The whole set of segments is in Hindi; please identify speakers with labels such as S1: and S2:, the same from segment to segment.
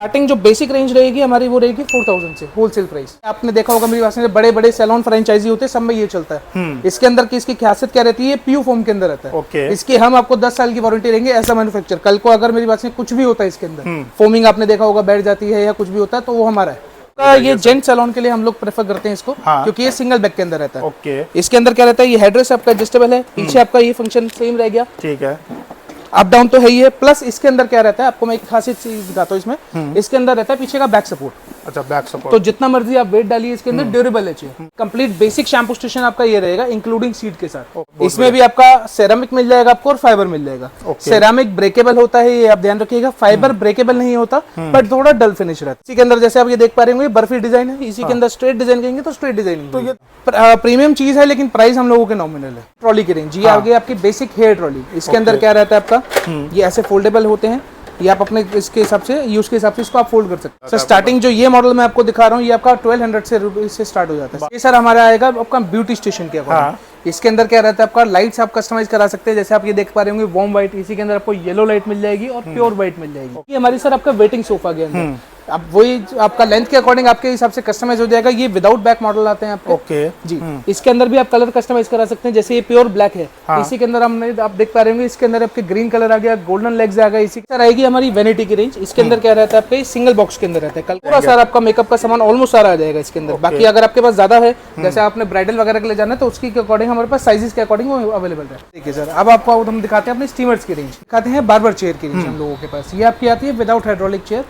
S1: स्टार्टिंग जो बेसिक रेंज रहेगी हमारी वो रहेगी 4000 से होलसेल प्राइस। आपने देखा होगा मेरी पास में बड़े बड़े सैलून फ्रेंचाइजी होते हैं, सब में ये चलता है। इसके अंदर की इसकी खासियत क्या रहती है, पीयू फोम के अंदर रहता है। इसकी हम आपको 10 साल की वारंटी देंगे ऐसा मैन्युफैक्चर। कल को अगर मेरी पास में कुछ भी होता है इसके अंदर, फोमिंग आपने देखा होगा बैठ जाती है या कुछ भी होता है तो वो हमारा है। ये जेंट सैलून के लिए हम लोग प्रेफर करते हैं इसको, क्योंकि ये सिंगल बैग के अंदर रहता है। इसके अंदर क्या रहता है, ये हेडरेस्ट आपका एडजस्टेबल है, पीछे आपका ये फंक्शन सेम रह गया, ठीक है। अप डाउन तो है ही है, प्लस इसके अंदर क्या रहता है, आपको मैं एक खासियत चीज दिखाता हूँ इसमें। इसके अंदर रहता है पीछे का बैक सपोर्ट। अच्छा, बैक सपोर्ट। तो जितना मर्जी आप वेट डालिए इसके अंदर, ड्यूरेबल है chair. Complete basic shampoo station आपका ये रहेगा, इंक्लूडिंग सीट के साथ। इसमें भी आपका सेरामिक मिल जाएगा आपको और फाइबर मिल जाएगा। सेरामिक ब्रेकेबल होता है, ये आप ध्यान रखिएगा। फाइबर ब्रेकेबल नहीं होता, बट थोड़ा डल फिनिश रहता है। इसी के अंदर जैसे आप ये देख पा रहे होंगे बर्फी डिजाइन है, इसी के अंदर स्ट्रेट डिजाइन कहेंगे तो स्ट्रेट डिजाइन। तो ये प्रीमियम चीज है, लेकिन प्राइस हम लोगों के नॉमिनल है। ट्रॉली की रेंज ये आगे आपकी बेसिक हेयर ट्रॉली। इसके अंदर क्या रहता है आपका, ये ऐसे फोल्डेबल होते हैं, ये आप अपने इसके हिसाब से यूज के हिसाब से इसको आप फोल्ड कर सकते हैं। सर स्टार्टिंग जो ये मॉडल मैं आपको दिखा रहा हूँ, ये आपका 1200 से स्टार्ट हो जाता है। ये सर हमारा आएगा आपका ब्यूटी स्टेशन के अकॉर्डिंग। इसके अंदर क्या रहता है आपका, लाइट्स आप कस्टमाइज करा सकते हैं, जैसे आप ये देख पा रहे होंगे वार्म व्हाइट। इसी के अंदर आपको येलो लाइट मिल जाएगी और प्योर व्हाइट मिल जाएगी। ये हमारी सर आपका वेटिंग सोफा के अंदर अब वही आपका लेंथ के अकॉर्डिंग आपके हिसाब से कस्टमाइज हो जाएगा। ये विदाउट बैक मॉडल आते हैं आपके। ओके जी। इसके अंदर भी आप कलर कस्टमाइज करा सकते हैं, जैसे ये प्योर ब्लैक है। इसी के अंदर हमने आप देख पा रहे होंगे, इसके अंदर आपके ग्रीन कलर आ गया, गोल्डन लेग्स आ गया। इसी तरह आएगी हमारी वैनिटी की रेंज। इसके अंदर क्या रहता है आपके, सिंगल बॉक्स के अंदर रहता है। कल पूरा सारा आपका मेकअप का सामान ऑलमोस्ट सारा आ जाएगा इसके अंदर। बाकी अगर आपके पास ज्यादा है, जैसे आपने ब्राइडल वगैरह के लिए जाना है, तो उसकी अकॉर्डिंग हमारे पास साइजेस के अकॉर्डिंग वो अवेलेबल है। ठीक है सर, अब आपको हम दिखाते हैं अपने स्टीमर्स की रेंज, दिखाते हैं बार्बर चेयर की रेंज हम लोगों के पास। ये आपकी आती है विदाउट हाइड्रोलिक चेयर।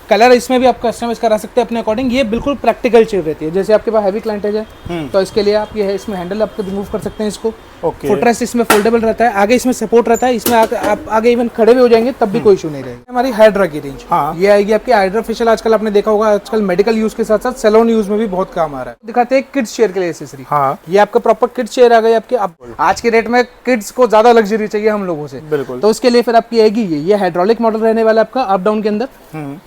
S1: कलर इसमें भी आप कस्टमाइज करा सकते हैं अपने अकॉर्डिंग। ये बिल्कुल प्रैक्टिकल चेयर रहती है, जैसे आपके पास हैवी क्लाइंटेज है तो इसके लिए आप ये है, इसमें हैंडल आप रिमूव कर सकते हैं इसको। फुटरेस्ट इसमें फोल्डेबल रहता है, आगे इसमें सपोर्ट रहता है, इसमें आप आगे इवन खड़े भी हो जाएंगे तब भी कोई इशू नहीं रहेगा। हमारी हाइड्रा की रेंज ये आएगी आपकी हाइड्रा फेशियल। आजकल आपने देखा होगा, आजकल मेडिकल यूज के साथ साथ सैलून यूज में भी बहुत काम आ रहा है। दिखाते हैं किड्स चेयर के लिए एसेसरी। ये आपका प्रॉपर किड्स चेयर आ गई आपके। अब आज के रेट में किड्स को ज्यादा लग्जरी चाहिए हम लोगों से, बिल्कुल। तो उसके लिए फिर आपकी आएगी ये हाइड्रोलिक मॉडल रहने वाला आपका, अप डाउन के अंदर।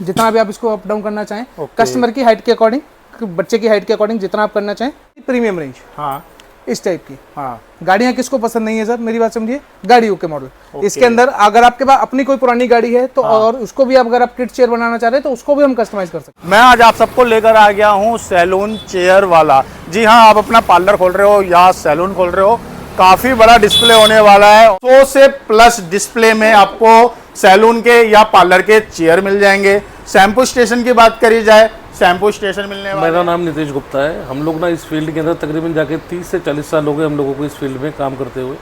S1: जितना भी आप इसको अप डाउन करना चाहें, कस्टमर की हाइट के अकॉर्डिंग, बच्चे की हाइट के अकॉर्डिंग जितना आप करना चाहें। प्रीमियम रेंज इस टाइप की। गाड़ियां किसको पसंद नहीं है सर, मेरी बात समझिए, गाड़ियों के मॉडल। इसके अंदर अगर आपके पास अपनी कोई पुरानी गाड़ी है तो और उसको भी अगर आप किड चेयर बनाना चाह रहे हैं तो उसको भी हम कस्टमाइज कर सकते हैं।
S2: मैं आज आप सबको लेकर आ गया हूँ सैलून चेयर वाला। जी हाँ, आप अपना पार्लर खोल रहे हो या सैलून खोल रहे हो, काफी बड़ा डिस्प्ले होने वाला है। 100 से प्लस डिस्प्ले में आपको सैलून के या पार्लर के चेयर मिल जाएंगे। शैम्पू स्टेशन की बात करी जाए, शैम्पू स्टेशन मिलने वाला।
S3: मेरा नाम नितेश गुप्ता है। हम लोग ना इस फील्ड के अंदर तकरीबन जाके 30 से 40 साल हो गए हम लोगों को इस फील्ड में काम करते हुए।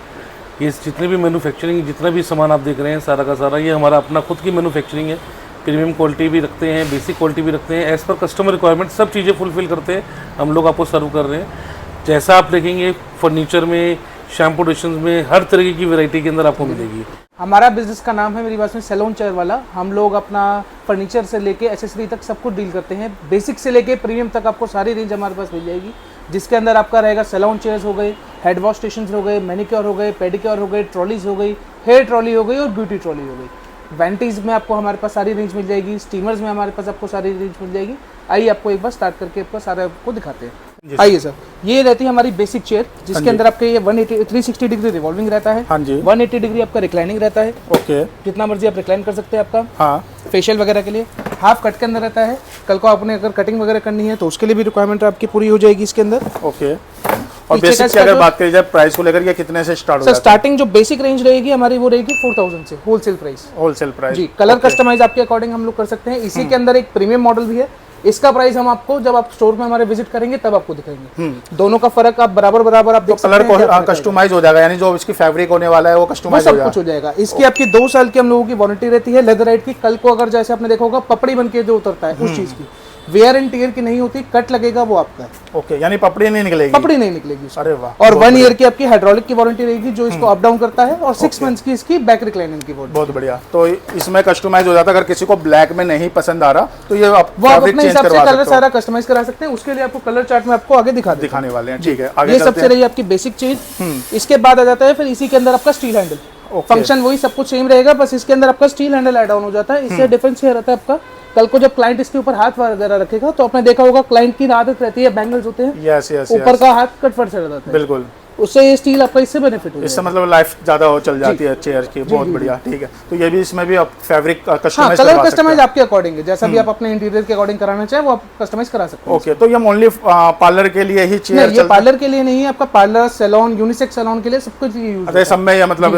S3: ये जितने भी मैन्युफैक्चरिंग, जितना भी सामान आप देख रहे हैं, सारा का सारा ये हमारा अपना खुद की मैन्युफैक्चरिंग है। प्रीमियम क्वालिटी भी रखते हैं, बेसिक क्वालिटी भी रखते हैं, एज़ पर कस्टमर रिक्वायरमेंट सब चीज़ें फुलफिल करते हैं। हम लोग आपको सर्व कर रहे हैं। जैसा आप देखेंगे फर्नीचर में, शैम्पू डिशंस में, हर तरीके की वैरायटी के अंदर आपको मिलेगी।
S1: हमारा बिजनेस का नाम है मेरी बात में सैलून चेयर वाला। हम लोग अपना फर्नीचर से लेके एसेसरी तक सब कुछ डील करते हैं। बेसिक से लेके प्रीमियम तक आपको सारी रेंज हमारे पास मिल जाएगी, जिसके अंदर आपका रहेगा सैलून चेयर्स हो गए, हेड वॉश स्टेशन हो गए, मैनिक्योर हो गए, पेडिक्योर हो गए, ट्रॉलीज हो गई, हेयर ट्रॉली हो गई और ब्यूटी ट्रॉली हो गई। वेंटीज में आपको हमारे पास सारी रेंज मिल जाएगी, स्टीमर्स में हमारे पास आपको सारी रेंज मिल जाएगी। आइए आपको एक बार स्टार्ट करके आपको सारा आपको दिखाते हैं। आइए सर, ये रहती है हमारी बेसिक चेयर, जिसके अंदर आपके ये 360 डिग्री रिवॉल्विंग रहता है। 180 डिग्री आपका रिक्लाइनिंग रहता है। ओके, जितना मर्जी आप रिक्लाइन कर सकते हैं आपका। फेशियल वगैरह के लिए हाफ कट के अंदर रहता है। कल को आपने अगर कटिंग वगैरह करनी है तो उसके लिए भी रिक्वायरमेंट आपकी पूरी हो जाएगी इसके अंदर।
S2: ओके, और बेसिक की अगर बात करी जाए प्राइस को लेकर, ये कितने से स्टार्ट होगा?
S1: सर स्टार्टिंग जो बेसिक रेंज रहेगी हमारी वो रहेगी 4000 से होलसेल प्राइस।
S2: होलसेल प्राइस
S1: जी। कलर कस्टमाइज आपके अकॉर्डिंग हम लोग कर सकते हैं। इसी के अंदर एक प्रीमियम मॉडल भी है, इसका प्राइस हम आपको जब आप स्टोर में हमारे विजिट करेंगे तब आपको दिखाएंगे। दोनों का फर्क आप बराबर आप देख सकते हैं।
S2: कलर कस्टमाइज हो जाएगा, यानी जो इसकी फैब्रिक होने वाला है वो कस्टमाइज
S1: सब कुछ हो जाएगा। इसकी आपकी 2 साल की हम लोगों की वारंटी रहती है लेदराइट की। कल को अगर जैसे आपने देखा होगा पपड़ी बन के जो उतरता है उस चीज की, वेयर एंड टियर की नहीं होती, कट लगेगा वो आपका है।
S2: ओके, यानी पपड़ी नहीं निकलेगी?
S1: पपड़ी नहीं निकलेगी।
S2: अरे वाह।
S1: और 1 ईयर की आपकी हाइड्रोलिक की वारंटी रहेगी जो इसको अप डाउन करता है, और 6 मंथ्स की इसकी बैक रिक्लाइनिंग की वारंटी।
S2: बहुत बढ़िया। तो इसमें कस्टमाइज हो जाता है, अगर किसी को ब्लैक में नहीं पसंद आ रहा तो ये आप
S1: वो अपने हिसाब से कलर सारा कस्टमाइज करा सकते हैं। उसके लिए आपको कलर चार्ट में आपको आगे दिखाने वाले हैं। ठीक है, ये सबसे रही आपकी बेसिक चीज। इसके बाद आ जाता है फिर इसी के अंदर आपका स्टील हैंडल। फंक्शन वही सब कुछ सेम रहेगा, बस इसके अंदर आपका स्टील हैंडल ऐड ऑन हो जाता है। इससे डिफरेंस ये रहता है आपका, कल को जब क्लाइंट इसके ऊपर हाथ वगैरह रखेगा तो आपने देखा होगा क्लाइंट की आदत रहती है, बैंगल्स होते हैं, ऊपर का हाथ कट फट से रहता है।
S2: बिल्कुल।
S1: उससे ये स्टील आपका इससे बेनिफिट होगा।
S2: इससे मतलब लाइफ ज्यादा हो चल जाती है चेयर की। बहुत बढ़िया, ठीक है। तो ये भी इसमें भी आप फैब्रिक कस्टमाइज
S1: कलर कस्टमाइज आपके अकॉर्डिंग है, जैसा भी आप अपने इंटीरियर के अकॉर्डिंग कराना चाहे वो आप कस्टमाइज करा सकते हैं।
S2: ओके, तो ये ओनली पार्लर के लिए ही चेयर?
S1: ये पार्लर के लिए नहीं है, आपका पार्लर, सैलून, यूनिसेक्स सैलून के लिए सब कुछ यूज
S2: सब में ये मतलब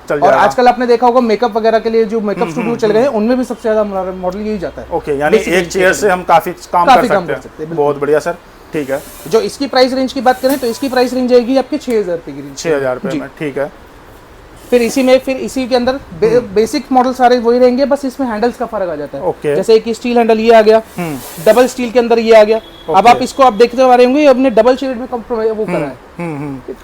S2: चल
S1: और
S2: जाएगा।
S1: आजकल आपने देखा होगा मेकअप वगैरह के लिए जो मेकअप स्टूडियो चल गए हैं उनमें भी सबसे ज्यादा मॉडल यही जाता है।
S2: ओके, यानी एक चेयर से हम काफी काम कर सकते हैं। बहुत बढ़िया सर, ठीक है।
S1: जो इसकी प्राइस रेंज की बात करें तो इसकी प्राइस रेंज आएगी आपकी 6000 रुपए की रेंज,
S2: 6000 रुपए में, ठीक है।
S1: फिर इसी के अंदर बेसिक मॉडल सारे वही रहेंगे, बस इसमें हैंडल्स का फर्क आ जाता है।
S2: ओके।
S1: जैसे एक स्टील हैंडल ये आ गया, डबल स्टील के अंदर ये आ गया। अब आप इसको आप देखते आ रहे होंगे, अपने डबल शेड में वो करा है,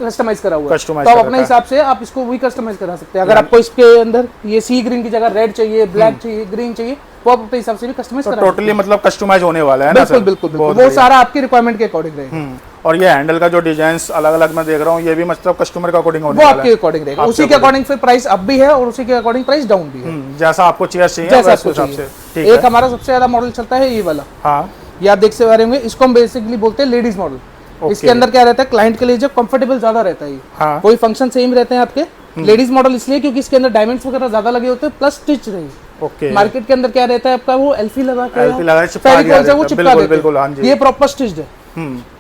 S1: कस्टमाइज करा हुआ है, तो आप अपने हिसाब से आप इसको वही कस्टमाइज करा सकते हैं। अगर आपको इसके अंदर ये सी ग्रीन की जगह रेड चाहिए, ब्लैक चाहिए, ग्रीन चाहिए, वो आप अपने हिसाब से भी कस्टमाइज करा सकते हैं।
S2: टोटली मतलब कस्टमाइज होने वाला है ना
S1: बिल्कुल
S2: सर?
S1: बिल्कुल बिल्कुल, वो सारा आपकी रिक्वायरमेंट के अकॉर्डिंग रहेगा।
S2: और ये हैंडल का जो डिजाइन अलग अलग मैं देख रहा हूँ, ये भी मतलब कस्टमर के अकॉर्डिंग होने
S1: वो
S2: वाला
S1: आपके
S2: है।
S1: अकॉर्डिंग रहेगा, उसी के अकॉर्डिंग फिर प्राइस अप भी है और उसी के अकॉर्डिंग प्राइस डाउन भी है,
S2: जैसा आपको चेयर चाहिए
S1: जैसा
S2: वैसे
S1: आपको
S2: हिसाब से,
S1: चाहिए।
S2: ठीक है।
S1: एक हमारा सबसे ज्यादा मॉडल चलता है ये वाला,
S2: हाँ,
S1: ये आप देख से रहे होंगे, इसको हम बेसिकली बोलते हैं लेडीज मॉडल। इसके अंदर क्या रहता है, क्लाइंट के लिए जो कंफर्टेबल ज्यादा रहता है,
S2: हाँ।
S1: कोई फंक्शन सेम रहते हैं आपके। लेडीज मॉडल इसलिए क्योंकि इसके अंदर डायमंड्स वगैरह ज्यादा लगे होते हैं, प्लस स्टिच रही।
S2: ओके।
S1: मार्केट के अंदर क्या रहता है आपका, वो एल्फी लगा के
S2: एल्फी लगा के चिपका दिया
S1: फेविकॉल से वो
S2: रहता है।
S1: चिपका
S2: बिल्कुल,
S1: देते हैं।
S2: बिल्कुल, हाँ जी।
S1: ये प्रॉपर स्टिच्ड है,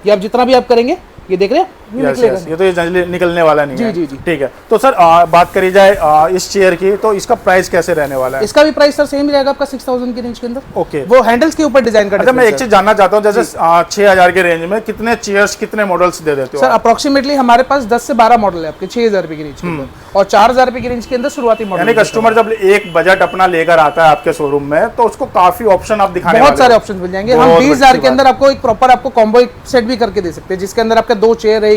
S1: ये आप जितना भी आप करेंगे, ये देख रहे हैं, ये
S2: यस,
S1: निकलेगा
S2: यस, ये तो ये जल्दी निकलने वाला नहीं है।
S1: जी, जी।
S2: ठीक है। तो सर बात करी जाए इस चेयर की, तो इसका प्राइस कैसे रहने वाला है?
S1: इसका भी प्राइस सर सेम ही रहेगा आपका 6000 की रेंज के अंदर।
S2: ओके।
S1: वो हैंडल्स के ऊपर डिजाइन का
S2: अच्छा, मैं एक
S1: difference
S2: चीज जानना चाहता हूँ, जैसे 6000 के रेंज में कितने चेयर्स, कितने मॉडल्स दे देते
S1: है।
S2: हो
S1: सर अप्रोक्सीमेटली हमारे पास 10 से 12 मॉडल है आपके 6000 रुपए की रेंज के अंदर, और 4000 रुपए की रेंज के अंदर शुरुआती मॉडल।
S2: यानी कस्टमर जब एक बजट अपना लेकर आता है आपके शोरूम में, तो उसको काफी ऑप्शन आप दिखाने
S1: बहुत
S2: वाले
S1: सारे
S2: हो।
S1: ऑप्शन मिल जाएंगे। हम
S2: बहुत
S1: 20000
S2: अच्छी
S1: के अंदर आपको एक प्रॉपर आपको कॉम्बो सेट भी करके दे सकते हैं, जिसके अंदर आपका 2 चेयर रहेगी,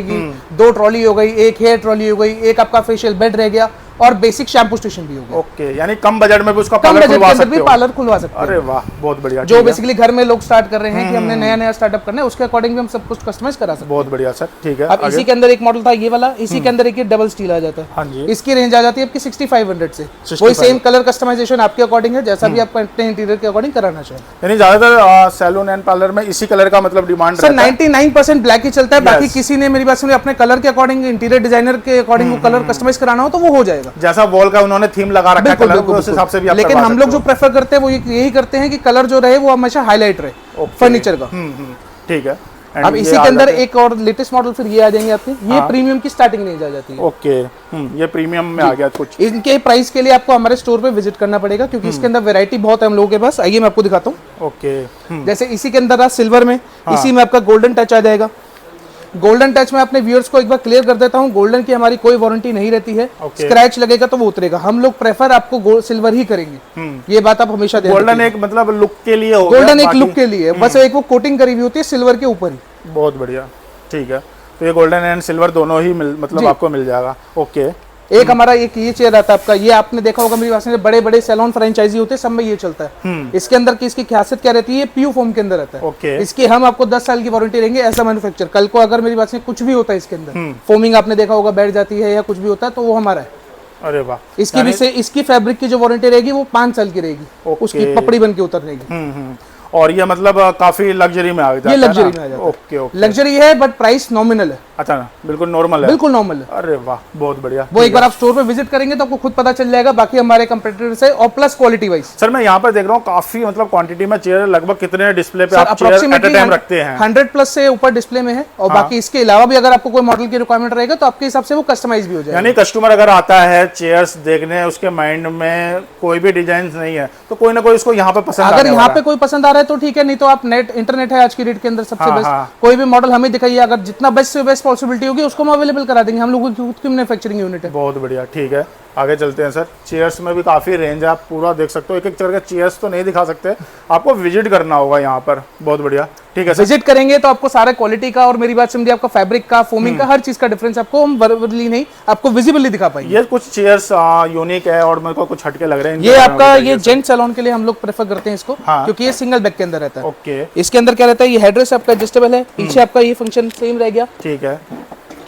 S1: 2 ट्रॉली हो गई, एक हेयर ट्रॉली हो गई, एक आपका फेशियल बेड रह गया, और बेसिक शैम्पू स्टेशन भी हो गया।
S2: ओके, यानी कम बजट में भी उसका
S1: कम
S2: पार्लर
S1: बजट के
S2: खुलवा
S1: अंदर
S2: सकते
S1: भी
S2: हो।
S1: पार्लर खुलवा सकते हैं।
S2: अरे वाह, बहुत बढ़िया।
S1: जो बेसिकली घर में लोग स्टार्ट कर रहे हैं कि हमने नया नया स्टार्टअप करना है, उसके अकॉर्डिंग भी हम सब कुछ कस्टमाइज करा सकते हैं।
S2: बहुत बढ़िया सर, ठीक है।
S1: अब इसी के अंदर एक मॉडल था ये वाला, इसी के अंदर एक डबल स्टील आ जाता है।
S2: हाँ जी।
S1: इसकी रेंज आ जाती है आपकी 6500 से। वही सेम कलर कस्टमाइजेशन आपके अकॉर्डिंग है, जैसा भी आप अपने इंटीरियर के अकॉर्डिंग कराना चाहें।
S2: यानी ज्यादातर सैलून एंड पार्लर में इसी कलर का मतलब डिमांड
S1: सर
S2: रहता है।
S1: 99% ब्लैक ही चलता है। बाकी किसी ने मेरी बात सुनी अपने कलर के अकॉर्डिंग, इंटीरियर डिजाइनर के अकॉर्डिंग वो कलर कस्टमाइज कराना हो तो वो हो जाएगा।
S2: जैसा वॉल का उन्होंने थीम लगा रखा है
S1: बिल्कुल,
S2: कलर,
S1: बिल्कुल,
S2: उस हिसाब से भी आप
S1: लेकिन
S2: करवा
S1: हम
S2: सकते
S1: लोग
S2: हो।
S1: जो प्रेफर करते हैं वो यही करते हैं कि कलर जो रहे वो हमेशा हाईलाइट रहे फर्नीचर का।
S2: ठीक है। And
S1: अब
S2: ये
S1: इसी
S2: आ
S1: के अंदर
S2: जाता है।
S1: एक और लेटेस्ट मॉडल फिर ये आ जाएंगे आपके, ये प्रीमियम की स्टार्टिंग रेंज आ जाती है।
S2: ओके, ये प्रीमियम में आ गया कुछ।
S1: इनके प्राइस के लिए आपको हमारे स्टोर पे विजिट करना पड़ेगा, क्योंकि इसके अंदर वैरायटी बहुत है हम लोगों के पास। आइए मैं आपको दिखाता हूँ।
S2: ओके।
S1: जैसे इसी के अंदर सिल्वर में, इसी में आपका गोल्डन टच आ जाएगा। गोल्डन टच में अपने व्यूअर्स को एक बार क्लियर कर देता हूँ, गोल्डन की हमारी कोई वारंटी नहीं रहती है। स्क्रैच लगेगा तो वो उतरेगा। हम लोग प्रेफर आपको सिल्वर ही करेंगे, ये बात आप हमेशा ध्यान
S2: गोल्डन एक मतलब लुक के लिए हो गया,
S1: गोल्डन एक
S2: बाकी-
S1: लुक के लिए, बस एक वो कोटिंग करी हुई होती है सिल्वर के ऊपर ही।
S2: बहुत बढ़िया, ठीक है। तो ये गोल्डन एंड सिल्वर दोनों ही मतलब आपको मिल जाएगा। ओके।
S1: एक हमारा एक ये चेयर आता है आपका, ये आपने देखा होगा मेरी बात से, बड़े बड़े सैलून फ्रेंचाइजी होते हैं सब में ये चलता है। इसके अंदर की इसकी खासियत क्या रहती है, पीयू फोम के अंदर रहता है।
S2: ओके।
S1: इसकी हम आपको 10 साल की वारंटी देंगे ऐसा मैन्युफैक्चर। कल को अगर मेरी बात से कुछ भी होता है इसके अंदर, फोमिंग आपने देखा होगा बैठ जाती है या कुछ भी होता है, तो वो हमारा है।
S2: अरे वाह।
S1: इसकी भी से इसकी फैब्रिक की जो वारंटी रहेगी वो 5 साल की रहेगी, उसकी पपड़ी बन के उतरनेगी।
S2: और ये मतलब काफी लग्जरी में आ जाता
S1: ये
S2: है ना?
S1: लग्जरी में आ जाता है।
S2: Okay, okay.
S1: लग्जरी है बट प्राइस नॉमिनल है।
S2: अच्छा ना, बिल्कुल नॉर्मल है।
S1: बिल्कुल नॉर्मल है।
S2: अरे वाह, बहुत बढ़िया।
S1: वो एक बार आप स्टोर पे विजिट करेंगे तो आपको खुद पता चल जाएगा, बाकी हमारे कंपेटिटर से, और प्लस क्वालिटी वाइज।
S2: सर मैं यहाँ पर देख रहा हूँ काफी मतलब क्वांटिटी में चेयर, लगभग कितने डिस्प्ले पे आप चेयर एट अ टाइम रखते हैं?
S1: 100 प्लस से ऊपर डिस्प्ले में है, और बाकी इसके अलावा भी अगर आपको कोई मॉडल की रिक्वायरमेंट रहेगा तो आपके हिसाब से वो कस्टमाइज भी हो जाएगा।
S2: यानी कस्टमर अगर आता है चेयर्स देखने, उसके माइंड में कोई भी डिजाइन नहीं है, तो कोई ना कोई उसको यहाँ पे पसंद
S1: अगर यहाँ पे कोई पसंद आ रहा है तो ठीक है, नहीं तो आप इंटरनेट है आज की डेट के अंदर सबसे बेस्ट। कोई भी मॉडल हमें दिखाइए, अगर जितना बेस्ट से बेस्ट पॉसिबिलिटी होगी उसको हम अवेलेबल करा देंगे। हम लोगों की खुद की मैन्युफैक्चरिंग यूनिट है।
S2: बहुत बढ़िया, ठीक है। आगे चलते हैं सर। चेयर्स में भी काफी रेंज है, आप पूरा देख सकते हो। एक एक करके चेयर्स तो नहीं दिखा सकते, आपको विजिट करना होगा यहाँ पर। बहुत बढ़िया, ठीक है सर।
S1: विजिट करेंगे तो आपको सारे क्वालिटी का, और मेरी बात समझिए, आपका फैब्रिक का, फोमिंग का, हर चीज का डिफरेंस आपको हम वर्बली नहीं, आपको विजिबली दिखा पाएंगे।
S2: ये कुछ चेयर्स यूनिक है और मेरे को कुछ हटके लग रहे हैं।
S1: ये आपका ये जेंट सैलून के लिए हम लोग प्रेफर करते हैं इसको, क्योंकि ये सिंगल बैग के अंदर रहता है।
S2: ओके।
S1: इसके अंदर क्या रहता है, ये हेडरेस्ट आपका एडजस्टेबल है, पीछे आपका ये फंक्शन सेम रह गया,
S2: ठीक है।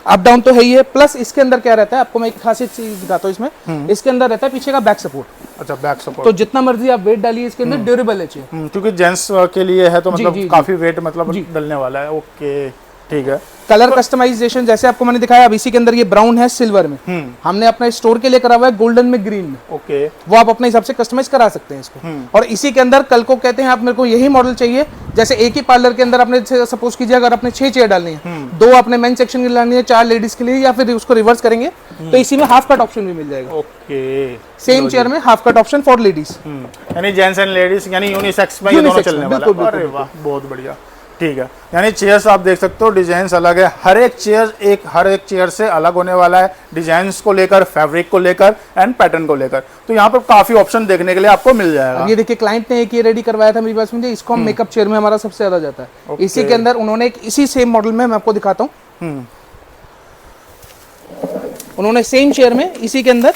S1: अप डाउन तो है ही है। प्लस इसके अंदर क्या रहता है, आपको मैं एक खासियत चीज दिखाता हूँ इसमें, इसके अंदर रहता है पीछे का बैक सपोर्ट।
S2: अच्छा, बैक सपोर्ट।
S1: तो जितना मर्जी आप वेट डालिए इसके अंदर, ड्यूरेबल है चेयर।
S2: क्योंकि जेंट्स के लिए है तो मतलब
S1: जी,
S2: काफी वेट मतलब डलने वाला है। ओके, ठीक है।
S1: कलर कस्टमाइजेशन जैसे आपको मैंने दिखाया, अब इसी के अंदर ये ब्राउन है सिल्वर में, हमने अपना स्टोर के लिए करा हुआ है गोल्डन में ग्रीन में।
S2: ओके,
S1: वो आप अपने हिसाब से कस्टमाइज करा सकते हैं इसको। और इसी के अंदर कल को कहते हैं आप मेरे को यही मॉडल चाहिए, जैसे एक ही पार्लर के अंदर आपने सपोज कीजिए अगर आपने 6 चेयर डालनी है, 2 अपने मेन सेक्शन के लिए डालनी है, 4 लेडीज के लिए, या फिर उसको रिवर्स करेंगे तो इसी में हाफ कट ऑप्शन भी मिल जाएगा।
S2: ओके,
S1: सेम चेयर में half cut option for ladies,
S2: यानी जेंट्स एंड लेडीज यानी यूनिसेक्स में ये दोनों चलने वाला है। अरे वाह, बहुत बढ़िया, ठीक है। यानी चेयर्स आप देख सकते हो, डिजाइन अलग है, हर एक चेयर से अलग होने वाला है, डिजाइन को लेकर, फैब्रिक को लेकर एंड पैटर्न को लेकर। तो यहाँ पर काफी ऑप्शन देखने के लिए आपको मिल जाएगा।
S1: ये देखिए क्लाइंट ने एक ये रेडी करवाया था मेरे पास में, इसको हम मेकअप चेयर में हमारा सबसे ज्यादा जाता है। इसी के अंदर उन्होंने एक इसी सेम मॉडल में मैं आपको दिखाता हूँ, उन्होंने सेम चेयर में इसी के अंदर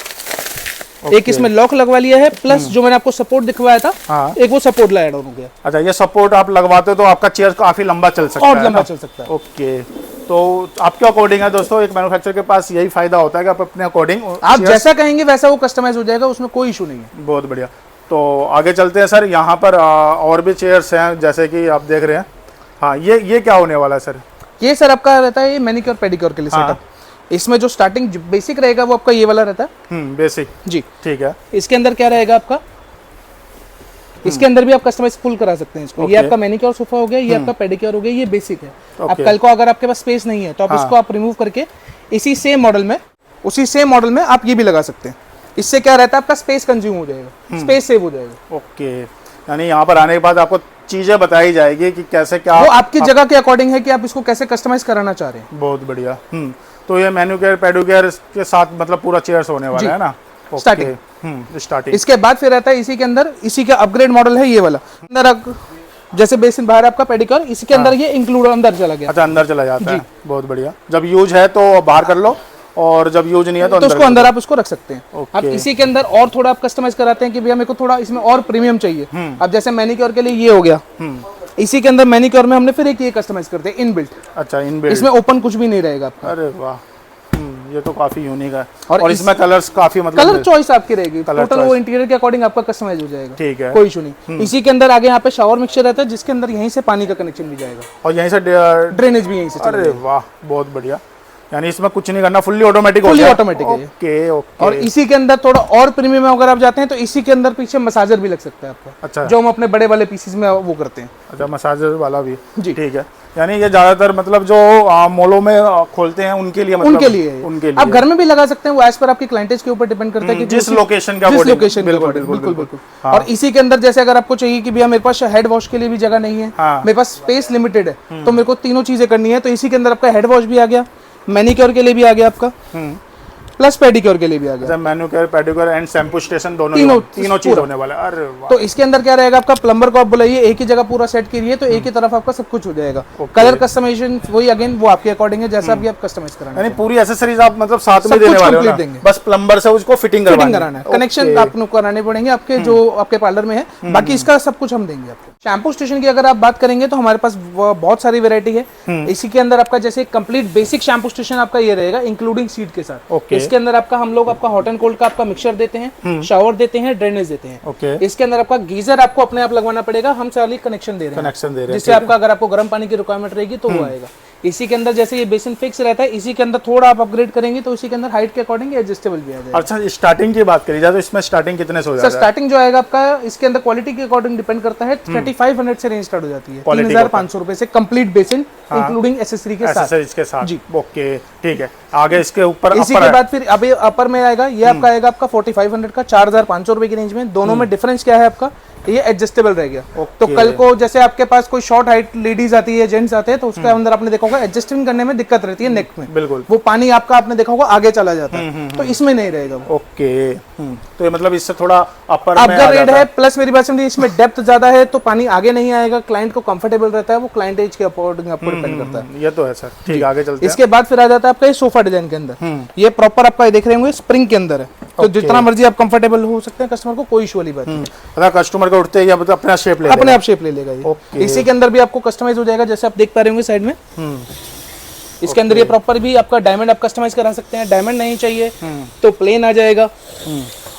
S1: एक इसमें लॉक लगवा लिया है, प्लस जो मैंने आपको सपोर्ट दिखवाया था, एक वो सपोर्ट लाया ऐड ऑन हो गया।
S2: अच्छा, ये सपोर्ट आप लगवाते हो तो आपका चेयर काफी लंबा चल सकता है,
S1: और लंबा चल सकता है।
S2: ओके, तो आपके अकॉर्डिंग है दोस्तों, एक मैन्युफैक्चर के पास यही फायदा होता है कि आप अपने अकॉर्डिंग
S1: आप जैसा कहेंगे वैसा वो कस्टमाइज हो जाएगा, उसमें कोई इशू नहीं है।
S2: बहुत बढ़िया। तो आगे चलते हैं सर, यहाँ पर और भी चेयर्स हैं जैसे कि आप देख रहे हैं। हाँ, ये क्या होने वाला है सर?
S1: ये सर आपका रहता है ये मैनिक्योर पेडिक्योर के लिए सेटअप। इसमें जो स्टार्टिंग बेसिक रहेगा वो आपका ये वाला रहता है,
S2: बेसिक
S1: जी,
S2: ठीक है।
S1: इसके अंदर क्या रहेगा आपका, इसके अंदर भी आप कस्टमाइज फुल करा सकते हैं इसको। ये आपका मैनिक्योर सोफा हो गया, ये आपका पेडिक्योर हो गया, ये बेसिक है। अब कल को अगर आपके पास स्पेस नहीं है तो आप इसको आप रिमूव करके इसी सेम मॉडल में, उसी सेम मॉडल में आप ये भी लगा सकते हैं। इससे क्या रहता है, आपका स्पेस कंज्यूम हो जाएगा, स्पेस सेव हो जाएगा।
S2: ओके, यानी यहाँ पर आने के बाद आपको चीजें बताई जाएगी कि कैसे क्या,
S1: वो आपकी जगह के अकॉर्डिंग है कि आप इसको कैसे कस्टमाइज कराना चाह रहे हैं।
S2: बहुत बढ़िया। तो ये मैन्युक्योर पेडिक्योर के साथ मतलब पूरा चेयर्स होने वाला है ना?
S1: Starting
S2: starting.
S1: इसके बाद फिर रहता है इसी के अंदर, इसी का अपग्रेड मॉडल है ये वाला, अंदर जैसे बेसिन बाहर आपका पेडिक्योर, इसके अंदर ये इंक्लूड अंदर चला गया।
S2: अच्छा, अंदर चला जाता है, बहुत बढ़िया। जब यूज है तो बाहर कर लो, और जब यूज नहीं है तो
S1: उसको अंदर आप उसको रख सकते हैं। अब इसी के अंदर और थोड़ा आप कस्टमाइज कराते हैं कि भैया मेरे को थोड़ा इसमें और प्रीमियम चाहिए। अब जैसे मैनिक्योर के लिए ये हो गया, इसी के अंदर मैनिक्योर में हमने फिर एक ये कस्टमाइज करते हैं इनबिल्ट।
S2: अच्छा, इनबिल्ट,
S1: इसमें ओपन कुछ भी नहीं रहेगा आपका।
S2: अरे वाह, ये तो काफी यूनिक है। और इसमें कलर्स काफी मतलब
S1: कलर चॉइस आपकी रहेगी, टोटल वो इंटीरियर के अकॉर्डिंग आपका कस्टमाइज हो जाएगा।
S2: ठीक है,
S1: कोई इशू नहीं। इसी के अंदर आगे यहाँ पे शावर मिक्सचर रहता है, जिसके अंदर यहीं से पानी का कनेक्शन भी जाएगा
S2: और यहीं से
S1: ड्रेनेज भी यहीं से।
S2: अरे वाह, बहुत बढ़िया। यानी इसमें कुछ नहीं करना, फुल्ली ऑटोमेटिक
S1: फुल्ली ऑटोमेटिक है।
S2: Okay, okay.
S1: और इसी के अंदर थोड़ा और प्रीमियम में अगर आप जाते हैं तो इसी के अंदर पीछे मसाजर भी लग सकता है आपका।
S2: अच्छा,
S1: जो हम अपने बड़े वाले पीसेस में वो करते हैं।
S2: अच्छा, मसाजर वाला भी,
S1: जी,
S2: ठीक है। यानी ये ज्यादातर मतलब जो मॉलों में खोलते हैं उनके लिए, मतलब
S1: उनके लिए आप घर में भी लगा सकते हैं, वो एज पर आपकी क्लाइंटेज के ऊपर डिपेंड करता है कि
S2: जिस लोकेशन का,
S1: जिस लोकेशन, बिल्कुल बिल्कुल। और इसी के अंदर जैसे अगर आपको चाहिए कि भैया मेरे पास हेड वॉश के लिए भी जगह नहीं है, मेरे पास स्पेस लिमिटेड है, तो मेरे को तीनों चीजें करनी है, तो इसी के अंदर आपका हेड वॉश भी आ गया, मैनिक्योर के लिए भी आ गया आपका, प्लस पेडिक्योर के लिए भी आ गया।
S2: Manicure, pedicure and shampoo station तीनों चीज होने वाला है। अरे वाह।
S1: तो इसके अंदर क्या रहेगा, आपका प्लम्बर को आप बुलाइए, एक ही जगह पूरा सेट करिए तो एक ही तरफ आपका सब कुछ हो जाएगा। कलर कस्टमाइजेशन वही अगेन वो आपके अकॉर्डिंग है, जैसा भी आप कस्टमाइज कराना है।
S2: यानी पूरी एसेसरीज आप मतलब साथ में देने वाले हो ना? बस प्लम्बर से उसको फिटिंग कराना है,
S1: कनेक्शन आपको कराने पड़ेंगे आपके जो आपके पार्लर में है, बाकी इसका सब कुछ हम देंगे आपको। शैम्पू स्टेशन की अगर आप बात करेंगे तो हमारे पास बहुत सारी वेरायटी है। इसी के अंदर आपका जैसे कंप्लीट बेसिक शैम्पू स्टेशन आपका ये रहेगा इंक्लूडिंग सीट के साथ। इसके अंदर आपका हम लोग आपका हॉट एंड कोल्ड का आपका मिक्सचर देते हैं, शावर देते हैं, ड्रेनेज देते हैं। इसके अंदर आपका गीजर आपको अपने आप लगवाना पड़ेगा, हम सारी कनेक्शन दे रहे हैं, जिससे आपका अगर आपको गर्म पानी की रिक्वायरमेंट रहेगी तो वो आएगा। इसी के अंदर जैसे ये बेसिन फिक्स रहता है, इसी के अंदर थोड़ा आप अपग्रेड करेंगे तो इसी के अंदर हाइट के अकॉर्डिंग एडजस्टेबल भी आ जाएगा।
S2: अच्छा, स्टार्टिंग की बात करी जाए तो इसमें स्टार्टिंग कितने से हो जाता है?
S1: स्टार्टिंग जो आएगा आपका इसके अंदर क्वालिटी के अकॉर्डिंग डिपेंड करता है, 3500 से रेंज स्टार्ट हो जाती है, 3500 रुपए से कंप्लीट बेसिन इंक्लूडिंग एसेसरी के साथ।
S2: जी, ओके, ठीक है। आगे इसके ऊपर
S1: इसी के बाद फिर अभी अपर में आएगा, ये आपका आएगा आपका 4500 का, 4500 रुपए की रेंज में। दोनों में डिफरेंस क्या है आपका, ये एडजस्टेबल रह गया। तो कल को जैसे आपके पास कोई शॉर्ट हाइट लेडीज आती है, जेंट्स आते हैं, तो उसके अंदर आपने देखा होगा एडजस्टिंग करने में दिक्कत रहती है नेक में,
S2: बिल्कुल।
S1: वो पानी आपका आपने देखा होगा आगे चला जाता है, तो इसमें नहीं रहेगा।
S2: ओके, तो ये मतलब इससे थोड़ा अपर में
S1: अपग्रेड है, प्लस मेरी बात समझिए इसमें डेप्थ ज्यादा है तो पानी आगे नहीं आएगा, क्लाइंट को कंफर्टेबल रहता है, वो क्लाइंट एज के अकॉर्डिंग आपको डिपेंड करता है।
S2: ये तो है सर, ठीक है, आगे चलते हैं।
S1: इसके बाद फिर आ जाता है आपका ये सोफा डिजाइन के अंदर, ये प्रॉपर आपका देख रहे होंगे स्प्रिंग के अंदर है, तो जितना मर्जी आप कंफर्टेबल हो सकते हैं, कस्टमर को कोई इशू वाली बात नहीं।
S2: कस्टमर को उठते ही अपना शेप ले
S1: अपने आप शेप ले लेगा ये। इसी के अंदर भी आपको कस्टमाइज हो जाएगा, जैसे आप देख पा रहे होंगे साइड में। इसके अंदर ये प्रॉपर भी आपका डायमंड आप कस्टमाइज करा सकते हैं, डायमंड नहीं चाहिए तो प्लेन आ जाएगा।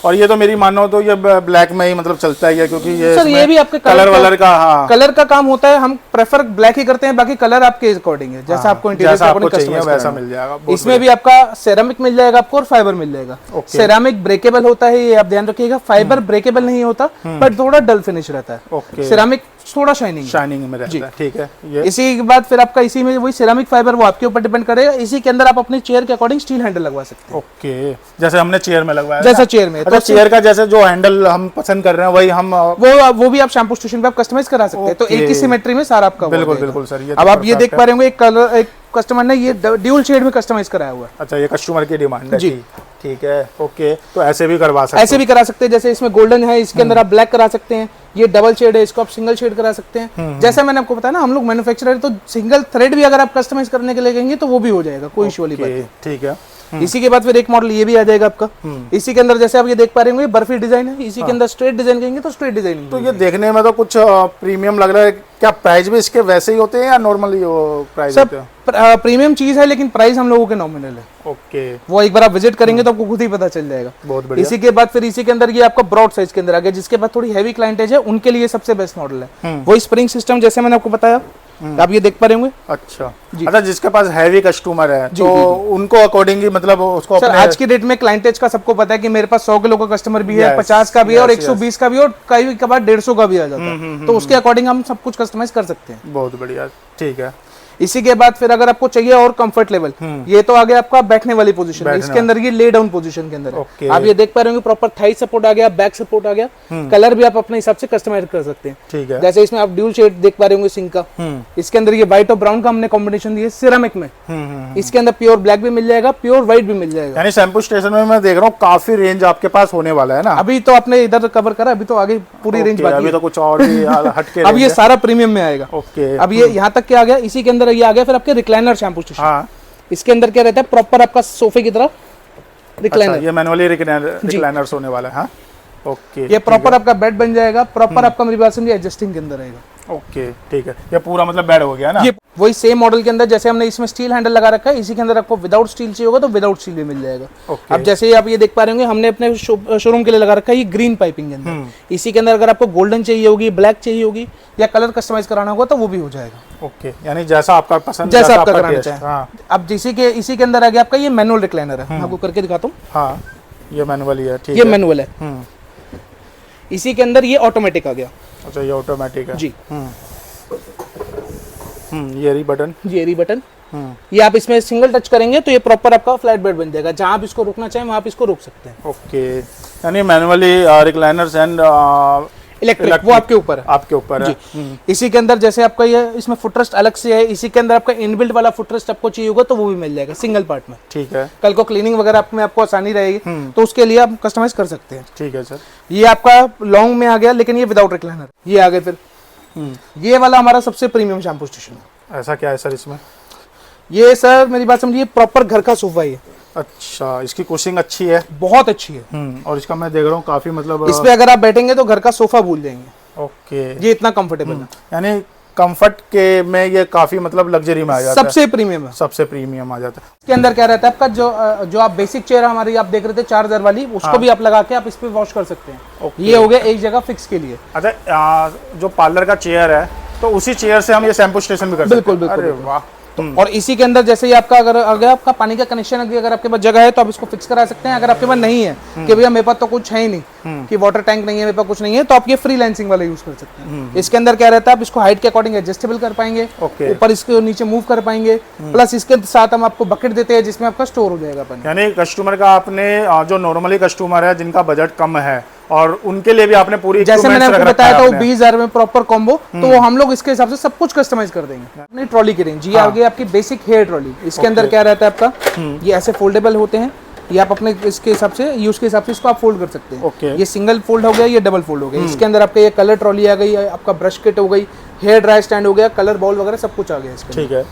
S2: और ये तो मेरी मानो तो ये ब्लैक में ही मतलब चलता ही है, क्योंकि ये
S1: सर ये भी आपके
S2: कलर वलर का, हाँ,
S1: कलर का काम होता है। हम प्रेफर ब्लैक ही करते हैं, बाकी कलर आपके अकॉर्डिंग है, जैसा आपको इंटीरियर
S2: जैसा आपको चाहिए वैसा मिल जाएगा।
S1: इसमें भी आपका सेरामिक मिल जाएगा आपको और फाइबर मिल जाएगा। सेरामिक ब्रेकेबल होता है, ये आप ध्यान रखिएगा। फाइबर ब्रेकेबल नहीं होता, बट थोड़ा डल फिनिश रहता है। सेरामिक थोड़ा शाइनिंग में रहता है। ठीक है, ये इसी के बाद फिर आपका इसी में वही सेरामिक फाइबर, वो आपके ऊपर डिपेंड करेगा। इसी के अंदर आप अपने चेयर के अकॉर्डिंग स्टील हैंडल लगवा सकते हैं।
S2: ओके, जैसे हमने चेयर में लगवाया,
S1: जैसा चेयर में।
S2: तो चेयर का जैसे जो हैंडल हम पसंद कर रहे हैं वही हम
S1: वो भी आप शैम्पू स्टेशन पे आप कस्टमाइज करा सकते हैं। तो एक ही सिमेट्री में सारा आपका
S2: बिल्कुल सर।
S1: अब आप ये देख पा रहे होंगे, एक कलर, एक कस्टमर ने ये ड्यूल शेड में कस्टमाइज कराया हुआ है।
S2: अच्छा, ये कस्टमर की डिमांड है जी। ठीक है, ओके, तो ऐसे भी करवा सकते हैं।
S1: ऐसे भी करा सकते हैं, जैसे इसमें गोल्डन है, इसके अंदर आप ब्लैक करा सकते हैं। ये डबल शेड है, इसको आप सिंगल शेड करा सकते हैं। जैसे मैंने आपको बताया ना, हम लोग मैन्युफैक्चरर, तो सिंगल थ्रेड भी अगर आप कस्टमाइज करने के लिए कहेंगे तो वो भी हो जाएगा, कोई इशू वाली बात नहीं।
S2: ठीक है।
S1: इसी के बाद फिर एक मॉडल ये भी आ जाएगा आपका। इसी के अंदर जैसे आप ये देख पा रहे होंगे, बर्फी डिजाइन है। इसी के अंदर स्ट्रेट डिजाइन कहेंगे तो स्ट्रेट डिजाइन।
S2: तो ये देखने में तो कुछ प्रीमियम लग रहा है। क्या प्राइस भी इसके वैसे ही होते हैं या नॉर्मली प्राइस होते हैं?
S1: प्रीमियम चीज है, लेकिन प्राइस हम लोगों के नॉमिनल है।
S2: ओके,
S1: वो एक बार आप विजिट करेंगे तो आपको खुद ही पता चल जाएगा।
S2: बहुत बढ़िया।
S1: इसी के बाद फिर इसी के अंदर ये आपका ब्रॉड साइज के अंदर आ गया, जिसके बाद थोड़ी हैवी क्लाइंटेज है, उनके लिए सबसे बेस्ट मॉडल है। वही स्प्रिंग सिस्टम, जैसे मैंने आपको बताया, आप ये देख पा रहे होंगे।
S2: अच्छा, जिसके पास हैवी कस्टमर है तो उनको अकॉर्डिंगली मतलब उसको
S1: सर आज की डेट में क्लाइंटेज का सबको पता है कि मेरे पास 100 किलो का कस्टमर भी है, 50 का भी है और 120 का भी, और कई कबार 150 का भी आ जाता है। तो उसके अकॉर्डिंग हम सब कुछ कस्टमाइज कर सकते हैं।
S2: बहुत बढ़िया, ठीक है।
S1: इसी के बाद फिर अगर आपको चाहिए और कंफर्ट लेवल, ये तो आ गया आपका बैठने वाली पोजीशन। इसके अंदर ये ले डाउन पोजीशन के अंदर आप ये देख पा रहे होंगे, प्रॉपर थाई सपोर्ट आ गया, बैक सपोर्ट आ गया। कलर भी आप अपने हिसाब से कस्टमाइज कर सकते हैं।
S2: ठीक है।
S1: जैसे इसमें आप ड्यूल शेड देख पा रहे होंगे सिंक का। इसके अंदर ये व्हाइट और ब्राउन का हमने कॉम्बिनेशन दिया सिरेमिक में। इसके अंदर प्योर ब्लैक भी मिल जाएगा, प्योर व्हाइट भी मिल जाएगा।
S2: यानी शैम्पू स्टेशन में मैं देख रहा हूँ काफी रेंज आपके पास होने वाला है ना।
S1: अभी तो आपने इधर कवर करा, अभी तो आगे पूरी रेंज बाकी है।
S2: अभी तो कुछ और भी हटके
S1: अब ये सारा प्रीमियम में आएगा।
S2: ओके,
S1: अब ये यहाँ तक क्या आ गया। इसी के अंदर ये आ गया फिर आपके रिक्लाइनर शैम्पू स्टेशन। हाँ। इसके अंदर क्या रहता है, प्रॉपर आपका सोफे की तरह रिक्लाइनर।
S2: अच्छा, ये मैनुअली रिक्लाइनर्स होने वाला है। हाँ, ओके,
S1: ये प्रॉपर आपका बेड बन जाएगा, प्रॉपर आपका मेरी बात समझिए एडजस्टिंग के अंदर रहेगा।
S2: ओके, ठीक है। ये पूरा मतलब बेड हो गया ना।
S1: ये वही सेम मॉडल के अंदर, जैसे हमने इसमें स्टील हैंडल लगा रखा है, इसी के अंदर आपको विदाउट स्टील चाहिए होगा तो विदाउट स्टील भी मिल जाएगा। अब जैसे आप ये देख पा रहे होंगे, हमने अपने शोरूम के लिए लगा रखा है ये ग्रीन पाइपिंग के अंदर। इसी के अंदर अगर आपको गोल्डन चाहिए होगी, ब्लैक चाहिए होगी या कलर कस्टमाइज कराना होगा तो वो भी हो जाएगा।
S2: ओके, यानी जैसा आपका पसंद,
S1: जैसा आपका कराना चाहे। अब इसी के अंदर आ गया आपका ये मैनुअल रिक्लाइनर है। मैं आपको करके दिखाता हूँ।
S2: हाँ, ये मैनुअल ही है। ठीक है,
S1: ये मैनुअल है। इसी के अंदर ये ऑटोमेटिक आ गया।
S2: अच्छा, ये ऑटोमेटिक है
S1: जी।
S2: ये री बटन,
S1: ये आप इसमें सिंगल टच करेंगे तो ये प्रॉपर आपका फ्लैट बेड बन जाएगा। जहां आप इसको रोकना चाहें वहां आप इसको रोक सकते हैं।
S2: ओके, यानी मैनुअली रिक्लाइनर्स एंड
S1: इलेक्ट्रिक वो आपके ऊपर है।
S2: आपके ऊपर है।
S1: इसी के अंदर जैसे आपका ये इसमें फुटरेस्ट अलग से है। इसी के अंदर आपका इनबिल्ट वाला फुटरेस्ट आपको चाहिए होगा तो वो भी मिल जाएगा सिंगल पार्ट में।
S2: ठीक है।
S1: कल को क्लीनिंग वगैरह में आपको आसानी रहेगी तो उसके लिए आप कस्टमाइज कर सकते हैं।
S2: ठीक है सर।
S1: ये आपका लॉन्ग में आ गया, लेकिन ये विदाउट रिक्लाइनर। ये आ गए फिर ये वाला हमारा सबसे प्रीमियम शैम्पू स्टेशन है।
S2: ऐसा क्या है सर इसमें?
S1: ये सर मेरी बात समझिए, प्रॉपर घर का सोफा है।
S2: अच्छा, इसकी कुशिंग अच्छी है,
S1: बहुत अच्छी है।
S2: और इसका मैं देख रहा हूँ काफी मतलब
S1: इस पे अगर आप बैठेंगे तो घर का सोफा भूल जाएंगे।
S2: ओके,
S1: ये इतना कंफर्टेबल है।
S2: यानी कंफर्ट के में ये काफी मतलब लग्जरी में आ जाता है।
S1: सबसे प्रीमियम है।
S2: सबसे प्रीमियम आ जाता है।
S1: इसके अंदर क्या रहता है आपका, जो आप बेसिक चेयर हमारी आप देख रहे थे 4000 वाली, उसको भी आप लगा के आप इस पे वॉश कर सकते हैं। ये हो गया एक जगह फिक्स के लिए।
S2: अच्छा, जो पार्लर का चेयर है तो उसी चेयर से हम ये शैम्पू स्टेशन भी कर सकते हैं।
S1: बिल्कुल।
S2: अरे वाह।
S1: और इसी के अंदर जैसे ये आपका अगर आपका पानी का कनेक्शन अगर आपके पास जगह है तो आप इसको फिक्स करा सकते हैं। अगर आपके पास नहीं है कि भैया मेरे पास तो कुछ है ही नहीं, कि वाटर टैंक नहीं है, मेरे पास कुछ नहीं है, तो आप ये फ्रीलांसिंग वाला यूज कर सकते हैं। इसके अंदर क्या रहता है, आप इसको हाइट के अकॉर्डिंग एडजस्टेबल कर पाएंगे, ऊपर इसके नीचे मूव कर पाएंगे। प्लस इसके साथ हम आपको बकेट देते हैं जिसमें आपका स्टोर हो जाएगा पानी।
S2: यानी कस्टमर का आपने जो नॉर्मली कस्टमर है जिनका बजट कम है और उनके लिए भी आपने पूरी,
S1: जैसे मैंने आपको बताया था वो 20,000 में प्रॉपर कॉम्बो, तो वो हम लोग इसके हिसाब से सब कुछ कस्टमाइज कर देंगे। अपनी ट्रॉली की रेंज ये आ गई आपकी बेसिक हेयर ट्रॉली। इसके अंदर क्या रहता है आपका, ये ऐसे फोल्डेबल होते हैं। ये आप अपने इसके हिसाब से यूज के हिसाब से इसको आप फोल्ड कर सकते हैं। ये सिंगल फोल्ड हो गया, ये डबल फोल्ड हो गया। इसके अंदर आपका ये कलर ट्रॉली आ गई, आपका ब्रश किट हो गई, हेयर ड्राई स्टैंड हो गया, कलर बॉल वगैरह सब कुछ आ गया इसके।
S2: ठीक है।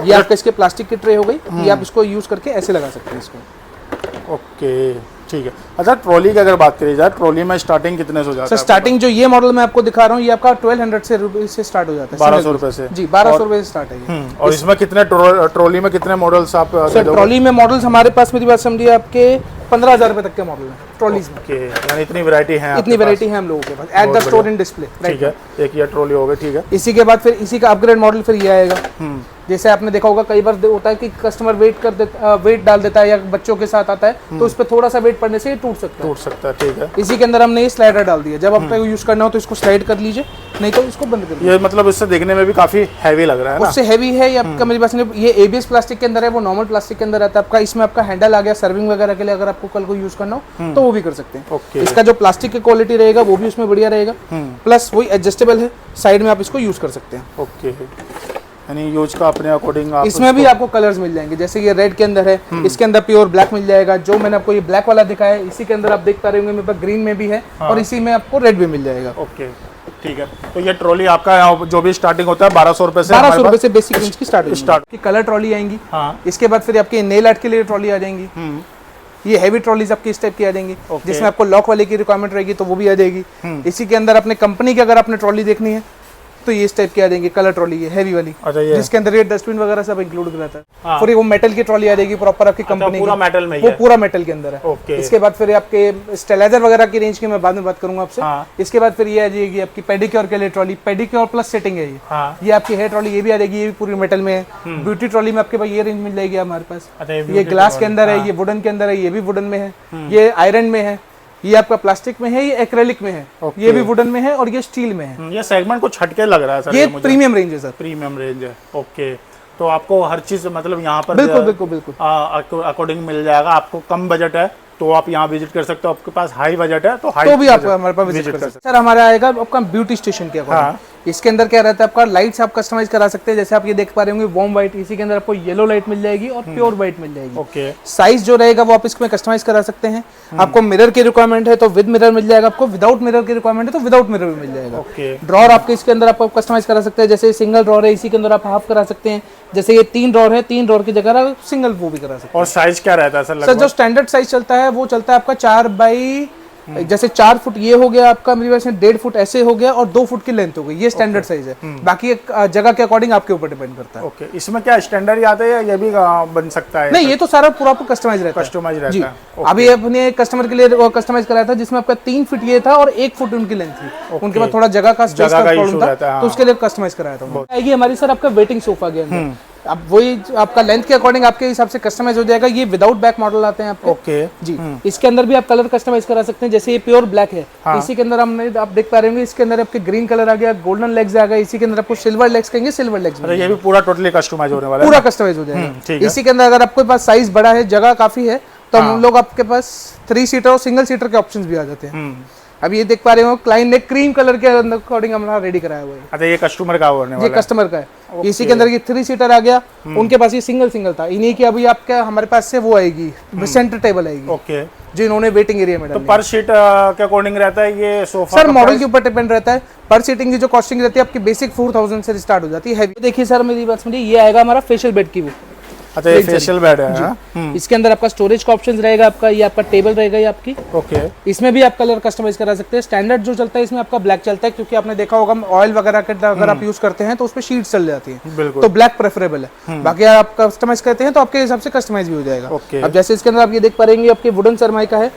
S1: ये आपका इसके प्लास्टिक की ट्रे हो गई, ये आप इसको यूज करके ऐसे लगा सकते हैं इसको।
S2: ओके, ठीक है। अच्छा, ट्रॉली की अगर बात करी जाए, ट्रॉली में स्टार्टिंग कितने से हो जाता है?
S1: स्टार्टिंग जो ये मॉडल मैं आपको दिखा रहा हूँ, ये आपका 1200 रुपए से स्टार्ट हो जाता है।
S2: 1200 रुपए से?
S1: जी, 1200 रुपए से स्टार्ट है।
S2: और इसमें कितने ट्रॉली में कितने मॉडल्स आप?
S1: सर ट्रॉली में मॉडल्स हमारे पास मेरी बात समझिए आपके 15,000 रुपए तक के मॉडल है। ट्रॉलीज में।
S2: ओके, यानी इतनी वैरायटी है,
S1: इतनी वैरायटी है हम लोगों के पास at the store in display.
S2: ठीक है, एक ये ट्रॉली हो गई। ठीक है,
S1: इसी के बाद फिर इसी का अपग्रेड मॉडल फिर ये आएगा। जैसे आपने देखा होगा कई बार होता है कि कस्टमर वेट डाल देता है या बच्चों के साथ आता है तो उस पर थोड़ा सा वेट पड़ने से ये टूट सकता है। ठीक है, इसी के अंदर हमने ये स्लाइडर डाल दिया। जब आपको यूज करना हो तो इसको स्लाइड कर लीजिए, नहीं तो इसको बंद कर लीजिए।
S2: ये मतलब इससे देखने में भी काफी हैवी लग रहा है ना?
S1: उससे हैवी है ये आपका मेरे पास ये एबीएस प्लास्टिक के अंदर है, वो नॉर्मल प्लास्टिक के अंदर रहता है आपका। इसमें आपका हैंडल आ गया सर्विंग वगैरह के लिए, अगर आपको कल को यूज करना हो तो वो भी कर सकते हैं।
S2: ओके,
S1: इसका जो प्लास्टिक की क्वालिटी रहेगा वो भी उसमें बढ़िया रहेगा, प्लस वही एडजस्टेबल है, साइड में आप इसको यूज कर सकते हैं।
S2: ओके, यानी यूज का अपने अकॉर्डिंग आप
S1: इसमें भी आपको कलर्स मिल जाएंगे, जैसे ये रेड के अंदर है, इसके अंदर प्योर ब्लैक मिल जाएगा। जो मैंने आपको ये ब्लैक वाला दिखाया है इसी के अंदर आप देख पा रहे होंगे मेरे पास ग्रीन में भी है और इसी में आपको रेड भी मिल जाएगा।
S2: ओके, ठीक है। तो ये ट्रॉली आपका यहाँ जो भी स्टार्टिंग होता है 1200 रुपए से,
S1: 1200 रुपए से बेसिक रेंज की स्टार्ट की कलर ट्रॉली आएंगी।
S2: हाँ,
S1: इसके बाद फिर आपके नेल आर्ट के लिए ट्रॉली आ जाएंगी। ये हैवी ट्रॉलीज आपकी इस टाइप की आ जाएंगी, जिसमें आपको लॉक वाले की रिक्वायरमेंट रहेगी तो वो भी आ जाएगी। इसी के अंदर अपने कंपनी की अगर आपने ट्रॉली देखनी है तो ये इस टाइप की आ जाएंगी कलर ट्रॉली, ये हैवी वाली।
S2: अच्छा, ये
S1: जिसके अंदर ये डस्टबिन वगैरह सब इंक्लूड रहता है।
S2: हाँ।
S1: फिर वो मेटल की ट्रॉली आ जाएगी प्रॉपर आपकी कंपनी
S2: पूरा मेटल में ही
S1: वो
S2: है?
S1: पूरा मेटल के अंदर है।
S2: ओके।
S1: इसके बाद फिर आपके स्टेलाइजर वगैरह की रेंज की मैं बाद में बात करूंगा आपसे।
S2: हाँ।
S1: इसके बाद फिर ये आ जाएगी आपकी पेडिक्योर के लिए ट्रॉली, पेडिक्योर प्लस सेटिंग है ये।
S2: हाँ।
S1: ये आपकी हेयर ट्रॉली ये भी आ जाएगी, ये भी पूरी मेटल में है। ब्यूटी ट्रॉली में आपके पास ये रेंज मिल जाएगी हमारे पास।
S2: अच्छा,
S1: ये ग्लास के अंदर है, ये वुडन के अंदर है, ये भी वुडन में है, ये आयरन में है, ये आपका प्लास्टिक में है, ये एक्रेलिक में है, ये भी वुडन में है और ये स्टील में है।
S2: ये सेगमेंट कुछ हटके लग रहा है सर,
S1: ये प्रीमियम रेंज है सर।
S2: प्रीमियम रेंज है। ओके, तो आपको हर चीज मतलब यहाँ पर
S1: बिल्कुल
S2: अकॉर्डिंग मिल जाएगा। आपको कम बजट है तो आप यहाँ विजिट कर सकते हो, आपके पास हाई बजट है तो
S1: भी आप हमारे पास विजिट कर सकते हैं। सर हमारा आएगा आपका ब्यूटी स्टेशन के अकॉर्डिंग।
S2: हाँ।
S1: इसके अंदर क्या रहता है आपका लाइट्स आप कस्टमाइज करा सकते हैं, जैसे आप ये देख पा रहे होंगे वार्म व्हाइट, इसी के अंदर आपको येलो लाइट मिल जाएगी और प्योर व्हाइट मिल जाएगी।
S2: ओके,
S1: साइज जो रहेगा वो आप इसमें कस्टमाइज करा सकते हैं। आपको मिरर की रिक्वायरमेंट है तो विद मिरर मिल जाएगा, आपको विदाउट मिरर की रिक्वायरमेंट है तो विदाउट मिरर भी मिल जाएगा।
S2: ओके,
S1: ड्रॉर आपके इसके अंदर आप कस्टमाइज करा सकते हैं, जैसे सिंगल ड्रॉर है इसी के अंदर आप हाफ करा सकते हैं, जैसे ये 3 ड्रॉर है 3 ड्रॉर की जगह आप सिंगल वो भी करा सकते हैं।
S2: और साइज क्या रहता है
S1: सर? जो स्टैंडर्ड साइज चलता है वो चलता है आपका 4 बाई जैसे 4 फुट ये हो गया आपका मेरे पास 1.5 फुट ऐसे हो गया और 2 फुट की लेंथ हो गई, ये स्टैंडर्ड साइज है। बाकी एक जगह के अकॉर्डिंग आपके ऊपर डिपेंड करता है।
S2: ओके, इसमें क्या स्टैंडर्ड ही आता है या ये भी बन सकता है?
S1: नहीं, ये तो सारा पूरा कस्टमाइज रहता है।
S2: कस्टमाइज रहता
S1: जी।
S2: है।
S1: अभी अपने कस्टमर के लिए कस्टमाइज कराया था जिसमें आपका 3 फीट ये था और 1 फुट उनकी लेंथ थी। उनके पास थोड़ा जगह का स्पेस का प्रॉब्लम था तो उसके लिए कस्टमाइज कराया था। आएगी हमारी सर आपका वेटिंग सोफा के अंदर, अब वही आपका लेंथ के अकॉर्डिंग आपके हिसाब से कस्टमाइज हो जाएगा। ये विदाउट बैक मॉडल आते हैं आपके।
S2: ओके,
S1: जी। इसके अंदर भी आप कलर कस्टमाइज करा सकते हैं, जैसे ये प्योर ब्लैक है। हाँ। इसी के अंदर हमने आप देख पा रहे होंगे इसके अंदर आपके ग्रीन कलर आ गया, गोल्डन लेग्स आ गया, इसी के अंदर आपको सिल्वर लेग्स कहेंगे, सिल्वर लेग्स।
S2: ये भी पूरा टोटली कस्टमाइज होने वाला है,
S1: पूरा कस्टमाइज हो जाएगा।
S2: ठीक है।
S1: इसी के अंदर अगर आपके पास साइज बड़ा है, जगह काफी है तो हम लोग आपके पास 3 सीटर और सिंगल सीटर के ऑप्शंस भी आ जाते हैं। अब ये देख पा रहे हो क्लाइंट ने क्रीम कलर के अकॉर्डिंग हमारा रेडी कराया हुआ है।
S2: अच्छा, ये कस्टमर का होने वाला
S1: है, ये कस्टमर का है। इसी के अंदर ये 3 सीटर आ गया, उनके पास ये सिंगल था, इन्हीं की अभी आपके हमारे पास से वो आएगी सेंटर टेबल आएगी।
S2: ओके,
S1: जो इन्होंने वेटिंग एरिया में
S2: तो पर सीट के अकॉर्डिंग रहता है ये सोफा?
S1: सर मॉडल के ऊपर डिपेंड रहता है। पर सीटिंग की जो कॉस्टिंग रहती है आपकी बेसिक 4000 से स्टार्ट हो जाती है। देखिए सर मेरी बात सुनिए, ये आएगा हमारा फेशियल बेड की वो।
S2: अच्छा, ये फेशियल बेड है।
S1: इसके अंदर आपका स्टोरेज का ऑप्शन रहेगा, आपका ये आपका टेबल रहेगा ये आपकी।
S2: ओके,
S1: इसमें भी आप कलर कस्टमाइज करा सकते हैं। स्टैंडर्ड जो चलता है इसमें आपका ब्लैक चलता है, क्योंकि आपने देखा होगा ऑयल वगैरह के अगर आप यूज करते हैं तो उस पर शीट चल जाती है, तो ब्लैक प्रेफरेबल है। बाकी आप कस्टमाइज करते हैं तो आपके हिसाब से कस्टमाइज भी हो जाएगा। अब जैसे इसके अंदर आप ये देख पा रहे आपके वुडन सरमाइका है,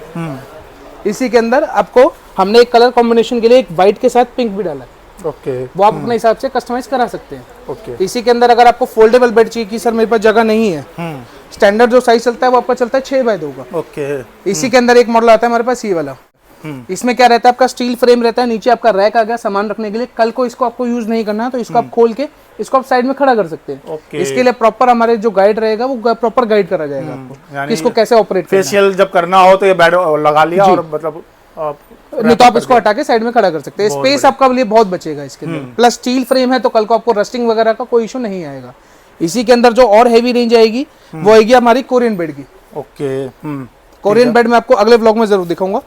S1: इसी के अंदर आपको हमने एक कलर कॉम्बिनेशन के लिए एक व्हाइट के साथ पिंक भी डाला है।
S2: ओके,
S1: वो आप अपने हिसाब से कस्टमाइज करा सकते हैं।
S2: ओके,
S1: इसी के अंदर अगर आपको फोल्डेबल बेड चाहिए कि सर मेरे पास जगह नहीं है, स्टैंडर्ड जो साइज चलता है वो आपका चलता है 6x2 का।
S2: ओके,
S1: इसी के अंदर एक मॉडल आता है हमारे पास ये वाला। इसमें क्या रहता है आपका स्टील फ्रेम रहता है, नीचे आपका रैक आ गया सामान रखने के लिए। कल को इसको आपको यूज नहीं करना है तो इसको आप खोल के इसको आप साइड में खड़ा कर सकते हैं। इसके लिए प्रॉपर हमारे जो गाइड रहेगा वो प्रॉपर गाइड करा जाएगा आपको कि इसको कैसे ऑपरेट करना है।
S2: फेशियल जब करना हो तो ये बेड लगा लिया और मतलब
S1: नहीं तो आप इसको हटा के साइड में खड़ा कर सकते हैं। स्पेस आपका लिए बहुत बचेगा इसके अंदर। प्लस स्टील फ्रेम है तो कल को आपको रस्टिंग वगैरह का कोई इशू नहीं आएगा। इसी के अंदर जो और हैवी रेंज आएगी वो आएगी हमारी कोरियन बेड की।
S2: ओके,
S1: कोरियन बेड में आपको अगले व्लॉग में जरूर दिखाऊंगा।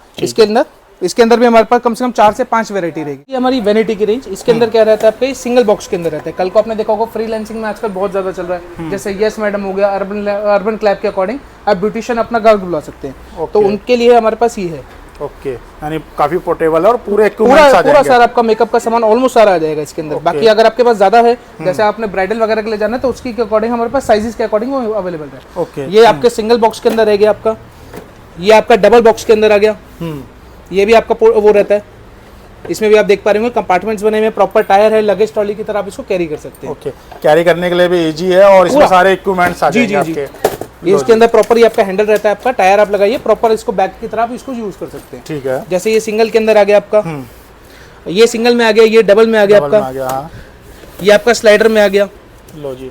S1: इसके अंदर भी हमारे पास कम से कम 4 से 5 वैरायटी रहेगी। ये हमारी वैनिटी की रेंज। इसके अंदर क्या रहता है आपके सिंगल बॉक्स के अंदर रहता है। कल को आपने देखा होगा फ्रीलांसिंग में आजकल बहुत ज्यादा चल रहा है, जैसे यस मैडम हो गया, अर्बन क्लैब के अकॉर्डिंग आप ब्यूटिशियन अपना घर बुला सकते हैं, तो उनके लिए हमारे पास ये है।
S2: ओके, यानी काफी पोर्टेबल है और पूरे
S1: पूरा सारा आपका मेकअप का सामान ऑलमोस्ट सारा आ जाएगा इसके अंदर। बाकी अगर आपके पास ज्यादा है, जैसे आपने ब्राइडल वगैरह के लिए जाना है तो उसकी के अकॉर्डिंग हमारे पास साइजेस के अकॉर्डिंग वो अवेलेबल है।
S2: ओके,
S1: ये आपके सिंगल बॉक्स के अंदर रहेगा आपका। ये आपका डबल बॉक्स के अंदर आ गया। ये भी आपका वो रहता है, इसमें भी आप देख पा रहे होंगे कंपार्टमेंट्स बने हुए, प्रॉपर टायर है, लगेज ट्रॉली की तरह आप इसको कैरी कर सकते हैं।
S2: ओके, कैरी करने के लिए भी इजी है और इसमें सारे इक्विपमेंट्स आ जाएंगे आपके।
S1: इसके अंदर प्रॉपर ही आपका हैंडल रहता है, आपका टायर आप लगाइए प्रॉपर, इसको बैग की तरह आप इसको यूज कर सकते हैं।
S2: ठीक है,
S1: जैसे ये सिंगल के अंदर आ गया आपका, ये सिंगल में आ गया, ये डबल में आ गया आपका, ये आपका स्लाइडर में आ गया।
S2: लो जी,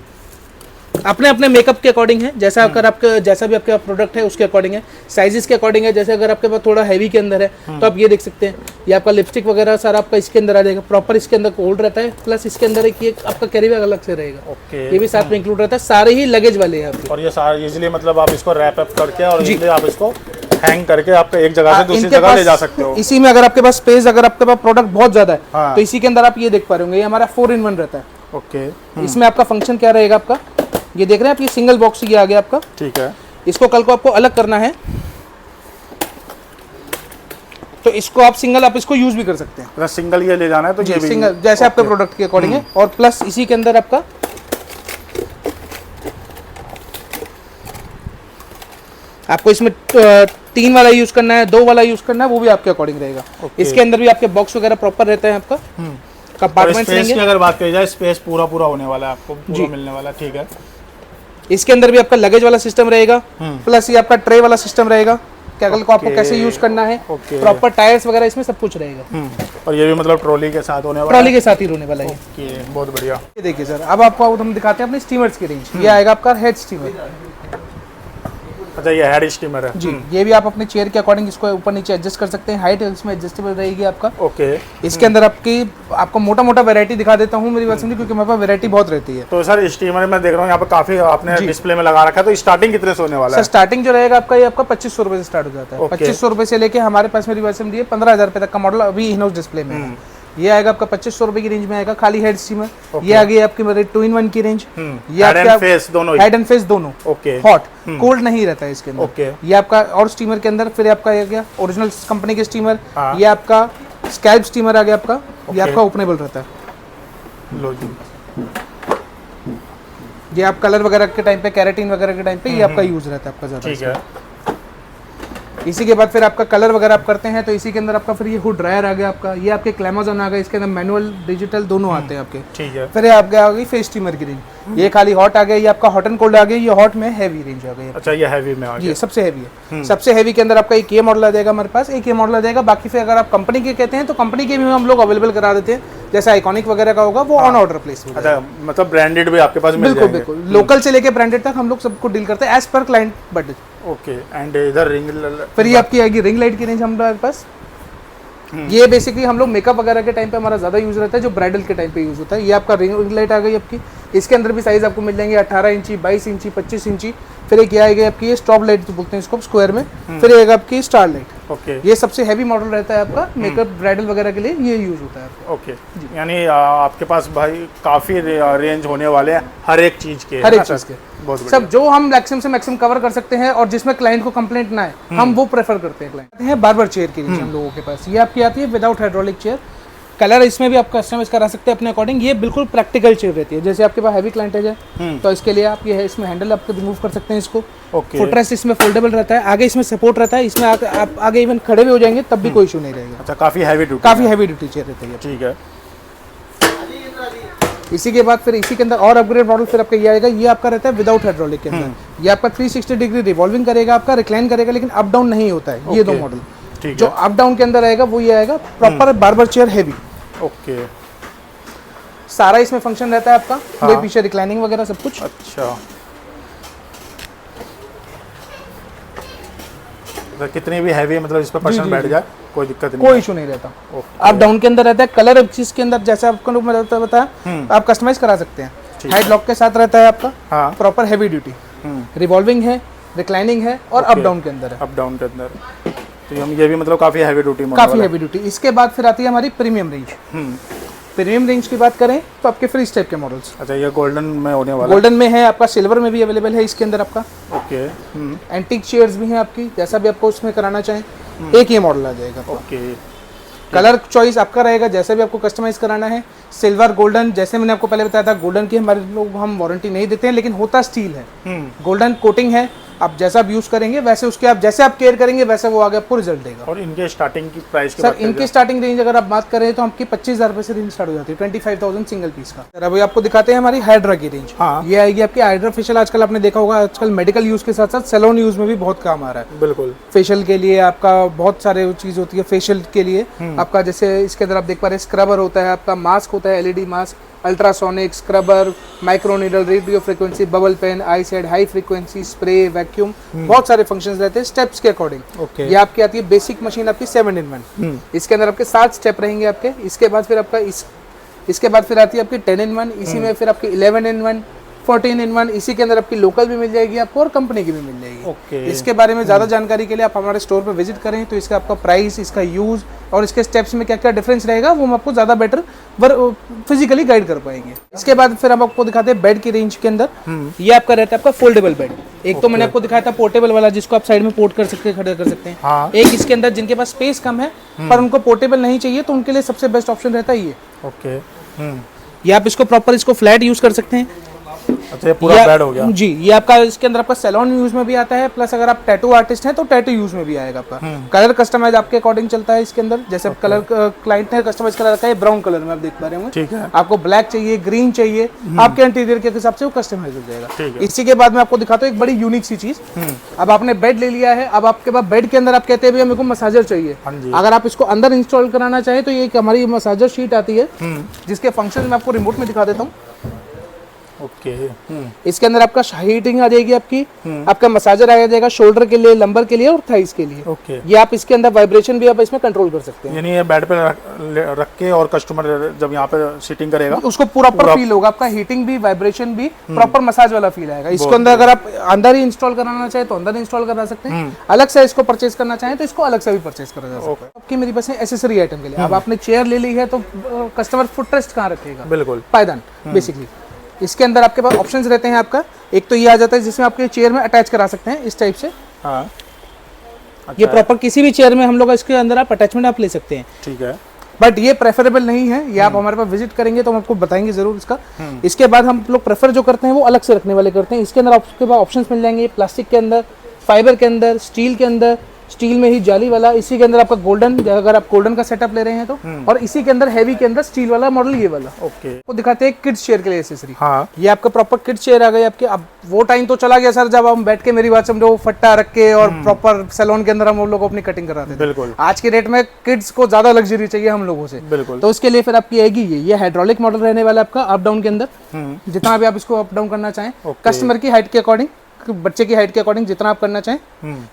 S1: अपने अपने मेकअप के अकॉर्डिंग है, जैसा अगर आपका जैसा भी आपके प्रोडक्ट है उसके अकॉर्डिंग है, साइजेस के अकॉर्डिंग है। जैसे अगर आपके पास थोड़ा हैवी के अंदर है तो आप ये देख सकते हैं, ये आपका लिपस्टिक वगैरह सारा आपका इसके अंदर आ जाएगा, प्रॉपर इसके अंदर होल्ड रहता है, प्लस इसके अंदर एक ये आपका कैरी बैग अलग से रहेगा।
S2: ओके,
S1: ये भी साथ में इंक्लूड रहता है, सारे ही लगेज वाले हैं आपके।
S2: और ये सारा इजीली मतलब आप इसको रैप अप करके और इजीली आप इसको हैंग करके आप एक जगह से दूसरी जगह ले जा सकते हो।
S1: इसी में अगर आपके पास स्पेस, अगर आपके पास प्रोडक्ट बहुत ज्यादा है तो इसी के अंदर आप ये देख पा रहे होंगे, ये हमारा 4-in-1 रहता है।
S2: ओके,
S1: इसमें आपका फंक्शन क्या रहेगा आपका, ये देख रहे हैं आप, ये सिंगल बॉक्स ये आ गया आपका।
S2: ठीक है,
S1: इसको कल को आपको अलग करना है तो इसको आप सिंगल आप इसको यूज भी कर सकते हैं।
S2: अगर सिंगल ये ले जाना है तो ये भी
S1: सिंगल जैसे आपके प्रोडक्ट के अकॉर्डिंग है। और प्लस इसी के अंदर आपका आपको इसमें 3 वाला यूज करना है, 2 वाला यूज करना है, वो भी आपके अकॉर्डिंग रहेगा। इसके अंदर भी आपके बॉक्स वगैरह प्रॉपर रहते हैं आपका। कंपार्टमेंट्स
S2: स्पेस की अगर बात करी जाए, स्पेस पूरा होने वाला है आपको, पूरा मिलने वाला। ठीक है,
S1: इसके अंदर भी आपका लगेज वाला सिस्टम रहेगा, प्लस ये आपका ट्रे वाला सिस्टम रहेगा, कैगल को आपको कैसे यूज करना है, प्रॉपर टायर्स वगैरह इसमें सब कुछ रहेगा।
S2: और ये भी मतलब ट्रॉली के साथ होने वाला,
S1: ट्रॉली के साथ ही होने वाला है।
S2: ओके, बहुत बढ़िया।
S1: ये देखिए सर, अब आपको हम दिखाते हैं अपने स्टीमर्स की रेंज। ये आएगा आपका हेड स्टीमर।
S2: अच्छा, ये हेड स्टीमर है
S1: जी, ये भी आप अपने चेयर के अकॉर्डिंग इसको ऊपर नीचे एडजस्ट कर सकते हैं। हाइट इसमें एडजस्टेबल रहेगी आपका।
S2: ओके,
S1: इसके अंदर आपको मोटा मोटा वैरायटी दिखा देता हूँ मेरी बात समझिए, क्योंकि मेरे पास वैरायटी बहुत रहती है।
S2: तो सर स्टीमर में देख रहा हूँ यहाँ पे काफी आपने डिस्प्ले में लगा रखा है, तो स्टार्टिंग कितने से होने वाला है?
S1: सर स्टार्टिंग जो रहेगा आपका, ये आपका 2500 रुपए से स्टार्ट हो जाता है। 2500 रुपए से लेके हमारे पास मेरी बात समझिए 15,000 रुपए तक का मॉडल अभी इन हाउस डिस्प्ले में है। ये आएगा आपका 2500 रुपए की रेंज में आएगा खाली हेड स्टीमर। ये आ गई आपकी 2-in-1 की रेंज। ये
S2: हेड एंड फेस दोनों,
S1: हेड एंड फेस दोनों।
S2: ओके,
S1: हॉट कोल्ड नहीं रहता है इसके अंदर।
S2: ओके,
S1: ये आपका और स्टीमर के अंदर फिर आपका ये गया ओरिजिनल कंपनी के स्टीमर। ये आपका स्कैल्प स्टीमर आ गया आपका। ये आपका ओपनेबल रहता है।
S2: लो जी,
S1: ये आप कलर वगैरह के टाइम पे, कैरेटीन वगैरह के टाइम पे ये आपका यूज रहता है आपका ज्यादा।
S2: ठीक है,
S1: इसी के बाद फिर आपका कलर वगैरह आप करते हैं तो इसी के अंदर आपका फिर ये हुड ड्रायर आ गया आपका। ये आपके क्लेमाजोन आ गए, इसके अंदर मैनुअल डिजिटल दोनों आते हैं आपके।
S2: ठीक है,
S1: फिर आपके आ गई फेस स्टीमर की रेंज। ये खाली हॉट आ गया, ये आपका हॉट एंड कोल्ड आ गया। ये हॉट में हैवी रेंज आ गई।
S2: अच्छा, ये हैवी में आ गया।
S1: जी, सबसे हैवी है। सबसे हैवी के अंदर आपका एक ये मॉडल आ जाएगा हमारे पास, एक ये मॉडल आ जाएगा। बाकी फिर अगर आप कंपनी के कहते हैं तो कंपनी के भी हम लोग अवेलेबल करा देते हैं। जैसे आइकॉनिक वगैरह का होगा वो ऑन ऑर्डर प्लेस होगा।
S2: अच्छा, मतलब ब्रांडेड भी आपके पास मिल
S1: बिल्कुल बिल्कुल, लोकल से लेके ब्रांडेड तक हम लोग सबको डील करते हैं as per client budget.
S2: Okay, and इधर रिंग,
S1: फिर ये आपकी आएगी रिंग लाइट की रेंज हमारे पास। ये बेसिकली हम लोग मेकअप वगैरह के टाइम पे हमारा ज्यादा यूज रहता है, जो ब्राइडल के टाइम पे यूज होता है। ये आपका रिंग लाइट आ गई आपकी। इसके अंदर भी साइज आपको मिल जाएंगे 18 इंची, 22 इंची, 25 इंची। फिर एक ये आएगी आपकी स्टॉप लाइट जो बोलते हैं इसको स्क्वायर में। फिर एक आपकी स्टार लाइट।
S2: ओके,
S1: ये सबसे हैवी मॉडल रहता है आपका मेकअप ब्राइडल वगैरह के लिए ये यूज होता है आपका।
S2: ओके, यानी आपके पास भाई काफी रेंज होने वाले हैं हर एक चीज के,
S1: हर एक चीज के।
S2: बहुत
S1: सब जो हम मैक्सिमम से मैक्सिमम कवर कर सकते हैं और जिसमें क्लाइंट को कंप्लेंट ना है हम वो प्रेफर करते हैं। क्लाइंट है बार्बर चेयर की रेंज हम लोगों के पास। ये आपकी आती है विदाउट हाइड्रोलिक चेयर। कलर इसमें भी आप कस्टमाइज करा सकते हैं अपने अकॉर्डिंग। ये बिल्कुल प्रैक्टिकल चेयर रहती है। जैसे आपके पास हैवी क्लाइंटेज है तो इसके लिए आप ये है इसमें हैंडल आपको रिमूव कर सकते हैं इसको।
S2: ओके,
S1: फुटरेस्ट इसमें फोल्डेबल रहता है, आगे इसमें सपोर्ट रहता है। इसमें आप आगे इवन खड़े भी हो जाएंगे तब भी कोई इशू नहीं रहेगा।
S2: अच्छा, काफी हैवी ड्यूटी,
S1: काफी हैवी ड्यूटी चेयर रहती है।
S2: ठीक है,
S1: इसी के बाद फिर इसी के अंदर और अपग्रेड मॉडल फिर आपका ये आएगा। ये आपका रहता है विदाउट हाइड्रोलिक के अंदर। ये आपका 360 डिग्री रिवॉल्विंग करेगा, आपका रिक्लाइन करेगा, लेकिन अप डाउन नहीं होता है। ये दो मॉडल
S2: ठीक
S1: जो
S2: है,
S1: अप डाउन के अंदर आएगा वो ये आएगा proper barber chair heavy.
S2: Okay,
S1: सारा इसमें फंक्शन रहता है आपका, कोई पीछे रिक्लाइनिंग वगैरह सब कुछ।
S2: अच्छा, तो कितनी भी हैवी मतलब इस पर पर्सन बैठ जाए कोई दिक्कत नहीं,
S1: कोई इशू नहीं रहता। अप डाउन के अंदर रहता है। कलर इसके अंदर जैसे आपको लोग बताया आप कस्टमाइज करा सकते हैं। हाइड लॉक के साथ रहता है आपका।
S2: हाँ,
S1: प्रॉपर हैवी ड्यूटी, रिवॉल्विंग है, रिक्लाइनिंग है और अप डाउन के अंदर है।
S2: अप डाउन के अंदर तो हम ये भी मतलब काफी हैवी ड्यूटी,
S1: काफी हैवी ड्यूटी। इसके बाद फिर आती है हमारी प्रीमियम रेंज। प्रीमियम रेंज की बात करें तो आपके फ्री टाइप के मॉडल्स।
S2: अच्छा, ये गोल्डन में होने वाला,
S1: गोल्डन में है आपका, सिल्वर में भी अवेलेबल है इसके अंदर आपका।
S2: ओके,
S1: एंटीक चेयर्स भी हैं आपकी, जैसा भी आपको उसमें कराना चाहें एक ये मॉडल आ जाएगा।
S2: ओके,
S1: कलर चॉइस आपका रहेगा जैसे भी आपको कस्टमाइज कराना है। सिल्वर, गोल्डन, जैसे मैंने आपको पहले बताया था गोल्डन की हमारे लोग हम वारंटी नहीं देते हैं, लेकिन होता स्टील है। गोल्डन कोटिंग है, आप जैसा आप यूज करेंगे वैसे उसके आप जैसे आप केयर करेंगे वैसे वो आगे आपको रिजल्ट देगा।
S2: और इनके स्टार्टिंग की प्राइस की
S1: सर इनकी स्टार्टिंग रेंज अगर आप बात करें तो आपकी 25,000 रुपए से रेंज स्टार्ट हो जाती है, 25,000 सिंगल पीस का। सर अभी आपको दिखाते हैं हमारी हाइड्रा की रेंज।
S2: हाँ।
S1: ये आएगी आपकी हाइड्रा फेशियल। आजकल आपने देखा होगा आजकल मेडिकल यूज के साथ साथ सैलून यूज में भी बहुत काम आ रहा है।
S2: बिल्कुल।
S1: फेशियल के लिए आपका बहुत सारे चीज होती है। फेशियल के लिए आपका जैसे इसके अंदर आप देख पा रहे हैं स्क्रबर होता है, आपका मास्क होता है, LED mask, ultrasonic scrubber, microneedle, radio frequency, bubble pen, eye side, high frequency, spray, vacuum, बहुत सारे फंक्शंस रहते हैं स्टेप्स के अकॉर्डिंग।
S2: ओके।
S1: ये आपकी आती है बेसिक मशीन आपकी 7-in-1। इसके अंदर आपके 7 स्टेप रहेंगे आपके। इसके बाद फिर आपका इसके बाद फिर आती है आपकी 10-in-1। इसी में फिर आपकी 11-in-1, 14-in-1। इसी के अंदर आपकी लोकल भी मिल जाएगी आपको और कंपनी की भी मिल जाएगी।
S2: ओके।
S1: इसके बारे में ज्यादा जानकारी के लिए आप हमारे स्टोर पर विजिट करें तो इसका आपका प्राइस, इसका यूज और इसके स्टेप्स में क्या क्या डिफरेंस रहेगा वो हम आपको ज्यादा बेटर फिजिकली गाइड कर पाएंगे। इसके बाद फिर हम आपको दिखाते हैं बेड की रेंज के अंदर। ये आपका रहता है आपका फोल्डेबल बेड। एक तो मैंने आपको दिखाया था पोर्टेबल वाला जिसको आप साइड में पोर्ट कर सकते हैं, खड़ा कर सकते हैं।
S2: हाँ।
S1: एक इसके अंदर जिनके पास स्पेस कम है पर उनको पोर्टेबल नहीं चाहिए तो उनके लिए सबसे बेस्ट ऑप्शन रहता है ये।
S2: ओके।
S1: ये आप इसको प्रॉपर इसको फ्लैट यूज कर सकते हैं।
S2: अच्छा, ये पूरा बेड हो गया।
S1: जी, ये आपका इसके अंदर आपका सैलून यूज में भी आता है, प्लस अगर आप टैटू आर्टिस्ट हैं तो टैटू यूज में भी आएगा आपका। कलर कस्टमाइज आपके अकॉर्डिंग चलता है इसके अंदर। जैसे कलर क्लाइंट ने कस्टमाइज कलर रखा है ब्राउन कलर में, आप देख पा रहे होंगे।
S2: ठीक है।
S1: आपको ब्लैक चाहिए, ग्रीन चाहिए, आपके इंटीरियर के हिसाब से वो कस्टमाइज हो जाएगा।
S2: ठीक है।
S1: इसी के बाद मैं आपको दिखाता हूँ एक बड़ी यूनिक सी चीज। अब आपने बेड ले लिया है, अब आपके पास बेड के अंदर आप कहते हैं भैया मेरे को मसाजर चाहिए।
S2: हाँ जी।
S1: अगर आप इसको अंदर इंस्टॉल कराना चाहें तो ये एक हमारी मसाजर शीट आती है जिसके फंक्शन मैं आपको रिमोट में दिखा देता हूँ।
S2: ओके।
S1: इसके अंदर आपका हीटिंग आ जाएगी आपकी, आपका मसाजर आ जाएगा शोल्डर के लिए, लंबर के लिए और थाइस के लिए।
S2: ओके।
S1: ये आप इसके अंदर वाइब्रेशन भी आप इसमें कंट्रोल कर सकते हैं।
S2: यानी ये बेड पे रख के और कस्टमर जब यहाँ पे सीटिंग करेगा
S1: उसको प्रॉपर फील होगा, आपका हीटिंग भी, वाइब्रेशन भी, प्रॉपर मसाज वाला फील आएगा। इसके अंदर अगर आप अंदर ही इंस्टॉल कराना चाहे तो अंदर इंस्टॉल करा सकते हैं, अलग से इसको परचेज करना चाहे तो इसको अलग से भी परचेज करा जा सकता है। आपकी मेरी पास एसेसरी आइटम के लिए अब आपने चेयर ले ली है तो कस्टमर फुट रेस्ट कहाँ रखेगा?
S2: बिल्कुल,
S1: पायदान बेसिकली। इसके अंदर आपके पास ऑप्शंस रहते हैं आपका। एक तो ये आ जाता है जिसमें आपके चेयर में अटैच करा सकते हैं इस टाइप से।
S2: हाँ।
S1: ये प्रॉपर किसी भी चेयर में हम लोग इसके अंदर आप अटैचमेंट आप ले सकते हैं।
S2: ठीक है।
S1: बट ये प्रेफरेबल नहीं है, ये आप हमारे पास विजिट करेंगे तो हम आपको बताएंगे जरूर इसका। इसके बाद हम लोग प्रेफर जो करते हैं वो अलग से रखने वाले करते हैं। इसके अंदर आपके पास ऑप्शंस मिल जाएंगे प्लास्टिक के अंदर, फाइबर के अंदर, स्टील के अंदर, स्टील में ही जाली वाला, इसी के अंदर आपका गोल्डन, अगर आप गोल्डन का सेटअप ले रहे हैं तो, और इसी के अंदर हैवी के अंदर स्टील वाला मॉडल ये वाला।
S2: ओके।
S1: वो दिखाते हैं किड्स चेयर के लिए एसेसरी।
S2: हाँ।
S1: ये आपका प्रॉपर किड्स चेयर आ गई आपके। अब वो टाइम तो चला गया सर जब हम बैठ के, मेरी बात समझो, फट्टा रख के और प्रॉपर सैलून के अंदर हम लोग अपनी कटिंग कराते थे।
S2: बिल्कुल।
S1: आज के डेट में किड्स को ज्यादा लग्जरी चाहिए हम लोगों से।
S2: बिल्कुल।
S1: तो उसके लिए फिर आपकी आएगी ये हाइड्रोलिक मॉडल रहने वाला आपका अप डाउन के अंदर। जितना भी आप इसको अप डाउन करना चाहें, कस्टमर की हाइट के अकॉर्डिंग, बच्चे की हाइट के अकॉर्डिंग जितना आप करना चाहें।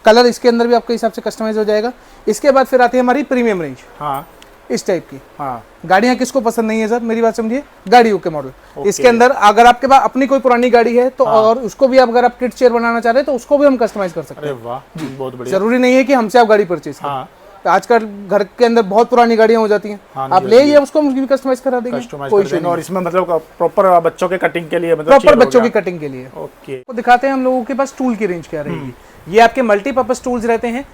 S1: कलर इसके अंदर भी आपके हिसाब से कस्टमाइज हो जाएगा। इसके बाद फिर आती है हमारी प्रीमियम रेंज।
S2: हाँ।
S1: इस टाइप की।
S2: हाँ।
S1: गाड़ियां किसको पसंद नहीं है सर, मेरी बात समझिए, गाड़ियों के मॉडल। इसके अंदर अगर आपके पास अपनी कोई पुरानी गाड़ी है तो और उसको भी आप अगर आप किड चेयर बनाना चाह रहे हैं तो उसको भी हम कस्टमाइज कर सकते हैं।
S2: अरे वाह, बहुत बढ़िया।
S1: जरूरी नहीं है कि हमसे आप गाड़ी परचेज करें।
S2: हाँ।
S1: आजकल घर के अंदर बहुत पुरानी गाड़ियां हो जाती हैं।
S2: हाँ,
S1: आप ले आइए, उसको भी कस्टमाइज करा देंगे, कोई इशू नहीं।
S2: और इसमें मतलब प्रॉपर बच्चों के कटिंग के लिए, मतलब
S1: प्रॉपर बच्चों की कटिंग के लिए।
S2: ओके।
S1: तो दिखाते हैं हम लोगों के पास टूल की रेंज क्या रहेगी। ये आपके मल्टीपर्पज टूल्स रहते हैं।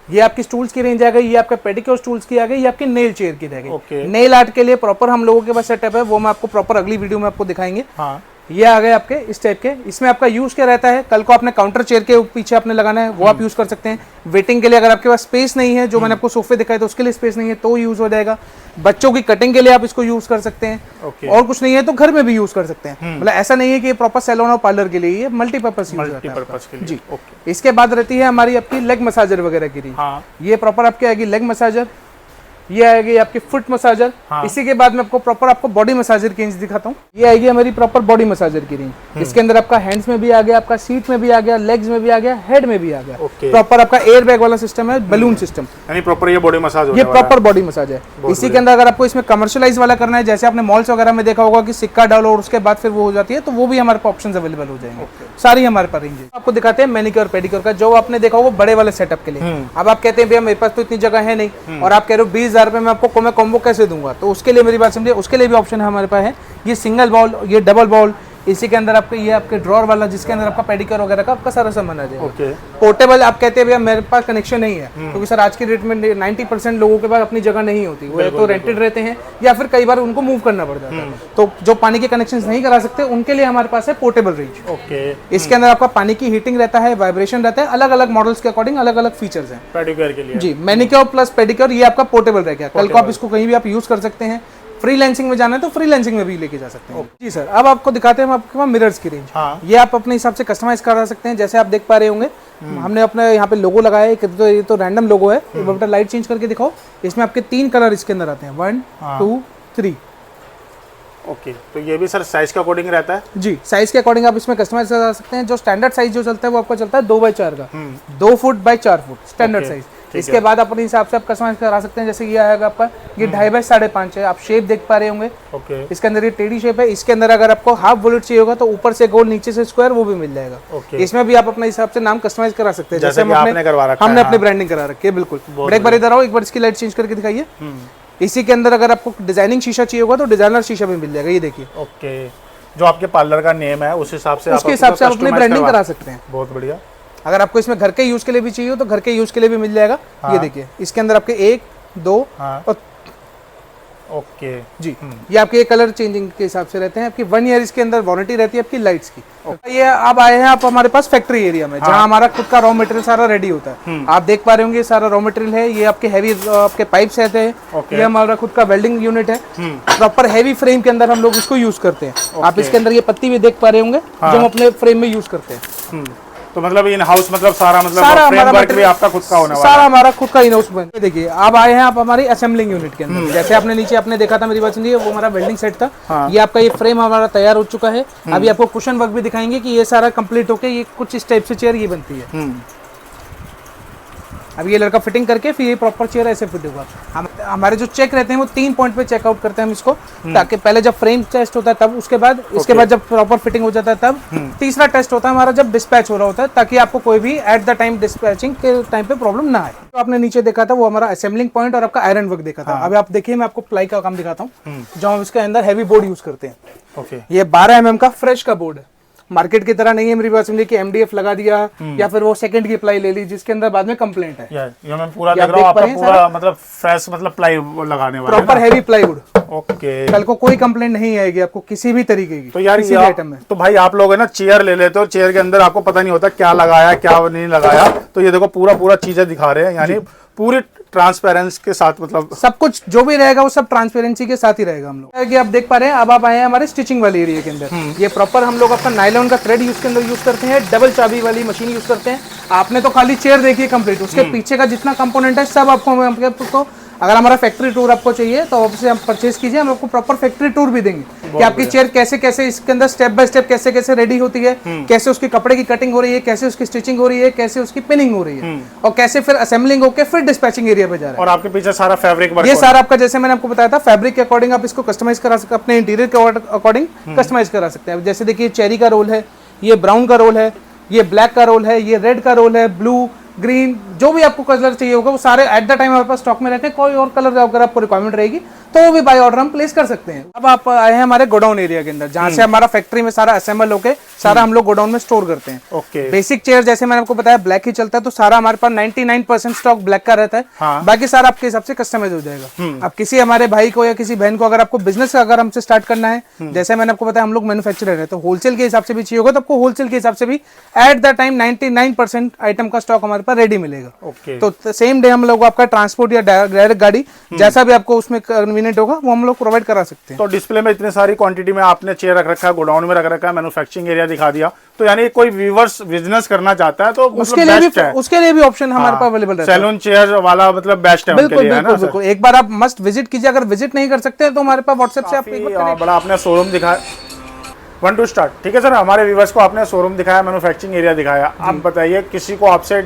S1: ये आपकी टूल्स की रेंज आ गई। ये आपका पेडिक्योर टूल्स की आ गई। ये आपके नेल चेयर की रह गई। नेल आर्ट के लिए प्रॉपर हम लोगों के पास सेटअप है, वो मैं आपको प्रॉपर अगली वीडियो में आपको दिखाएंगे।
S2: हाँ।
S1: ये आ गए आपके इस टाइप के। इसमें आपका यूज क्या रहता है, कल को आपने काउंटर चेयर के पीछे आपने लगाना है वो आप यूज कर सकते हैं। वेटिंग के लिए अगर आपके पास स्पेस नहीं है, जो मैंने आपको सोफे दिखाए तो उसके लिए स्पेस नहीं है तो यूज हो जाएगा। बच्चों की कटिंग के लिए आप इसको यूज कर सकते हैं। और कुछ नहीं है तो घर में भी यूज कर सकते हैं। मतलब ऐसा नहीं है कि ये प्रॉपर सैलून और पार्लर के लिए, ये मल्टीपर्पज यूज है जी। इसके बाद रहती है हमारी आपकी लेग मसाजर वगैरह की रेंज। ये प्रॉपर आपकी आएगी लेग मसाजर। ये आएगी आपकी फुट मसाजर। इसी के बाद में आपको प्रॉपर आपको बॉडी मसाजर की रेंज दिखाता हूँ। ये आएगी हमारी प्रॉपर बॉडी मसाजर की रेंज। इसके अंदर आपका हैंड्स में भी आ गया, आपका सीट में भी आ गया, लेग्स में भी आ गया, हेड में भी आ गया। प्रॉपर आपका एयर बैग वाला सिस्टम है, बलून सिस्टम,
S2: यानी प्रॉपर ये बॉडी मसाज
S1: ये प्रॉपर बॉडी मसाज है। इसी के अंदर अगर आपको इसमें कमर्शियलाइज वाला करना है, जैसे आपने मॉल्स वगैरह में देखा होगा कि सिक्का डालो और उसके बाद फिर वो हो जाती है, तो वो भी हमारे पास ऑप्शन अवेलेबल हो जाएंगे। सारी हमारे पास रेंज है। आपको दिखाते हैं मैनिक्योर पेडिक्योर का, जो आपने देखा होगा बड़े वाले सेटअप के लिए। अब आप कहते हैं भैया मेरे पास तो इतनी जगह है नहीं, और आप कह रहे हो 20,000 रुपए में आपको कॉम्बो कैसे दूंगा, तो उसके लिए मेरी बात समझिए, उसके लिए भी ऑप्शन है हमारे पास है। ये सिंगल बॉल, ये डबल बॉल, इसी के अंदर आपके ये आपके ड्रॉर वाला, जिसके अंदर आपका पेडिक्योर वगैरह का आपका सारा सामान आ जाएगा।
S2: ओके।
S1: पोर्टेबल आप कहते हैं भैया मेरे पास कनेक्शन नहीं है, क्योंकि सर आज की डेट में 90% लोगों के पास अपनी जगह नहीं होती, वो तो रेंटेड रहते हैं या फिर कई बार उनको मूव करना पड़ जाता है। तो जो पानी के कनेक्शन नहीं करा सकते उनके लिए हमारे पास है पोर्टेबल रेंज।
S2: ओके।
S1: इसके अंदर आपका पानी की हीटिंग रहता है, वाइब्रेशन रहता है, अलग अलग मॉडल्स के अकॉर्डिंग अलग अलग फीचर्स हैं
S2: पेडिक्योर के लिए
S1: जी। मैनिक्योर प्लस पेडिक्योर ये आपका पोर्टेबल रहेगा, कल को आप इसको कहीं भी आप यूज कर सकते हैं। फ्रीलांसिंग में जाना है तो फ्रीलांसिंग में भी लेके जा सकते हैं जी सर। अब आपको दिखाते हैं हम आपके पास मिरर्स की रेंज।
S2: हाँ।
S1: ये आप अपने हिसाब से कस्टमाइज करा सकते हैं, जैसे आप देख पा रहे होंगे हमने अपने यहाँ पे लोगो लगाया है, तो ये तो रैंडम लोगो है। एक बार लाइट चेंज करके दिखाओ, इसमें आपके 3 कलर इसके अंदर आते हैं, 1 2 3।
S2: ओके। तो ये भी सर साइज के अकॉर्डिंग रहता है
S1: जी, साइज के अकॉर्डिंग आप इसमें कस्टमाइज करा सकते हैं। जो स्टैंडर्ड साइज जो चलता है वो आपका चलता है 2x4 का, 2 foot by 4 foot standard size. इसके बाद अपने हिसाब से आप कस्टमाइज करा सकते हैं, जैसे ये आएगा आपका ये 2.5 बाई 5.5 है। आप शेप देख पा रहे होंगे।
S2: ओके।
S1: इसके अंदर ये टेढ़ी शेप है। इसके अंदर अगर आपको हाफ बुलेट चाहिए होगा तो ऊपर से गोल नीचे से स्क्वायर वो भी मिल जाएगा।
S2: ओके।
S1: इसमें भी आप अपने हिसाब से नाम कस्टमाइज करा सकते हैं,
S2: जैसे आपने करवा रखा है।
S1: हमने अपनी ब्रांडिंग करा रखी है बिल्कुल। एक बार इधर आओ, एक बार इसकी लाइट चेंज करके दिखाइए। इसी के अंदर अगर आपको डिजाइनिंग शीशा चाहिए होगा तो डिजाइनर शीशा भी मिल जाएगा, ये देखिए।
S2: ओके। जो आपके पार्लर का नेम है उस हिसाब से
S1: उसके हिसाब से आप अपनी ब्रांडिंग करा सकते हैं।
S2: बहुत बढ़िया।
S1: अगर आपको इसमें घर के यूज के लिए भी चाहिए हो तो घर के यूज के लिए भी मिल जाएगा। ये देखिए, इसके अंदर आपके 1 2 और
S2: ओके
S1: जी, ये आपके कलर चेंजिंग के हिसाब से रहते हैं। आपकी 1 ईयर इसके अंदर वारंटी रहती है आपकी लाइट्स की। ये अब आए हैं आप हमारे पास फैक्ट्री एरिया में, जहां हमारा खुद का रॉ मटेरियल सारा रेडी होता है। आप देख पा रहे होंगे सारा रॉ मटेरियल है। ये आपके हैवी आपके पाइप्स रहते हैं। ये हमारा खुद का वेल्डिंग यूनिट है। प्रॉपर हैवी फ्रेम के अंदर हम लोग इसको यूज करते हैं। आप इसके अंदर ये पत्ती भी देख पा रहे होंगे जो हम अपने फ्रेम में यूज करते हैं।
S2: तो मतलब इन हाउस मतलब सारा
S1: हमारा
S2: फ्रेमवर्क भी आपका खुद का होने वाला
S1: सारा हमारा खुद का इन हाउस बन। देखिए अब आए हैं आप हमारी असेंबलिंग यूनिट के अंदर। जैसे आपने नीचे आपने देखा था मेरी बात सुनिए, वो हमारा वेल्डिंग सेट था। ये आपका ये फ्रेम हमारा तैयार हो चुका है। अभी आपको कुशन वर्क भी दिखाएंगे कि ये सारा कंप्लीट होके ये कुछ इस टाइप से चेयर ये बनती है। अब ये लड़का फिटिंग करके फिर ये प्रॉपर चेयर ऐसे फिट होगा। हमारे जो चेक रहते हैं वो 3 पॉइंट पे चेकआउट करते हैं हम इसको, ताकि पहले जब फ्रेम टेस्ट होता है तब, उसके बाद इसके बाद जब प्रॉपर फिटिंग हो जाता है तब, तीसरा टेस्ट होता है हमारा जब डिस्पैच हो रहा होता है, ताकि आपको कोई भी एट द टाइम डिस्पैचिंग के टाइम पे प्रॉब्लम ना आए। तो आपने नीचे देखा था वो हमारा असेंबलिंग पॉइंट और आपका आयरन वर्क देखा था। अब आप देखिए मैं आपको प्लाई का काम दिखाता हूँ, जो हम इसके अंदर हैवी बोर्ड यूज करते हैं। ये 12 mm का फ्रेश का बोर्ड है। मार्केट की तरह नहीं है मेरी बात सुनिए कि MDF लगा दिया या फिर वो सेकंड की प्लाई ले ली जिसके अंदर बाद में कंप्लेंट है।
S2: ये मैं पूरा देख रहा हूं आपका पूरा मतलब फ्रेश मतलब प्लाई लगाने वाला
S1: प्रॉपर हैवी प्लाईवुड।
S2: ओके।
S1: कल को कोई कंप्लेंट नहीं आएगी आपको किसी भी तरीके की।
S2: तो यार
S1: किसी भी आइटम में।
S2: तो भाई आप लोग है ना चेयर ले लेते हो, चेयर के अंदर आपको पता नहीं होता क्या लगाया क्या नहीं लगाया। तो ये देखो पूरा चीजें दिखा रहे हैं, यानी पूरी ट्रांसपेरेंसी के साथ, मतलब
S1: सब कुछ जो भी रहेगा वो सब ट्रांसपेरेंसी के साथ ही रहेगा। हम लोग आप देख पा रहे हैं। अब आप आए हैं हमारे स्टिचिंग वाले एरिया के अंदर। ये प्रॉपर हम लोग अपना नायलॉन का थ्रेड यूज के अंदर यूज करते हैं, डबल चाबी वाली मशीन यूज करते हैं। आपने तो खाली चेयर देखी है कंप्लीट, उसके पीछे का जितना कंपोनेंट है सब आपको अगर हमारा फैक्ट्री टूर आपको चाहिए तो ऑब्वियसली आप परचेज कीजिए, हम आपको प्रॉपर फैक्ट्री टूर भी देंगे कि आपकी चेयर कैसे कैसे इसके अंदर स्टेप बाय स्टेप कैसे कैसे रेडी होती है, कैसे उसके कपड़े की कटिंग हो रही है, कैसे उसकी स्टिचिंग हो रही है, कैसे उसकी पिनिंग हो रही है और कैसे फिर असेंबलिंग होकर फिर डिस्पैचिंग एरिया पे जा रहा है।
S2: और आपके पीछे सारा फैब्रिक वर्क,
S1: ये सारा आपका जैसे मैंने आपको बताया था फैब्रिक के अकॉर्डिंग आप इसको कस्टमाइज करा सकते हैं, अपने इंटीरियर के अकॉर्डिंग कस्टमाइज करा सकते हैं। जैसे देखिए चेरी का रोल है, ये ब्राउन का रोल है, ये ब्लैक का रोल है, ये रेड का रोल है, ब्लू ग्रीन जो भी आपको कलर चाहिए होगा वो सारे एट द टाइम हमारे पास स्टॉक में रहते हैं। कोई और कलर अगर आपको रिक्वायरमेंट रहेगी तो वो भी बाय ऑर्डर हम प्लेस कर सकते हैं। अब आप आए हैं हमारे गोडाउन एरिया के अंदर, जहां से हमारा फैक्ट्री में सारा असेंबल होके सारा हम लोग गोडाउन में स्टोर करते हैं।
S2: ओके।
S1: बेसिक चेयर जैसे मैंने आपको बताया ब्लैक ही चलता है, तो सारा हमारे पास 99% स्टॉक ब्लैक का रहता है। बाकी सारा आपके हिसाब से कस्टमाइज हो जाएगा। अब किसी हमारे भाई को या किसी बहन को अगर आपको बिजनेस अगर हमसे स्टार्ट करना है, जैसे मैंने आपको बताया हम लोग मैन्युफैक्चरर है, तो होलसेल के हिसाब से भी चाहिए होगा तो आपको होलसेल के हिसाब से भी एट द टाइम 99% आइटम का स्टॉक हमारे पास रेडी मिलेगा।
S2: ओके।
S1: तो सेम डे हम लोग आपका ट्रांसपोर्ट या डायरेक्ट गाड़ी जैसा भी आपको उसमें कन्वीनियंट होगा वो हम लोग प्रोवाइड करा सकते हैं।
S2: तो डिस्प्ले में इतनी सारी क्वांटिटी में आपने चेयर रख रखा है, गोडाउन में रख रखा है, मैन्युफैक्चरिंग एरिया दिखा दिया, तो यानी कोई व्यूअर्स बिजनेस करना चाहता है तो
S1: उसके लिए भी ऑप्शन हमारे पास अवेलेबल रहता है।
S2: सैलून चेयर वाला मतलब बेस्ट है उनके लिए, है ना?
S1: बिल्कुल। एक बार आप मस्ट विजिट कीजिए, अगर विजिट नहीं कर सकते तो हमारे पास व्हाट्सएप से आप
S2: बड़ा आपने शोरूम दिखाया 1 to स्टार्ट। ठीक है सर, हमारे व्यूवर्स को आपने शोरूम दिखाया, मैन्युफैक्चरिंग एरिया दिखाया। आप बताइए किसी को आपसे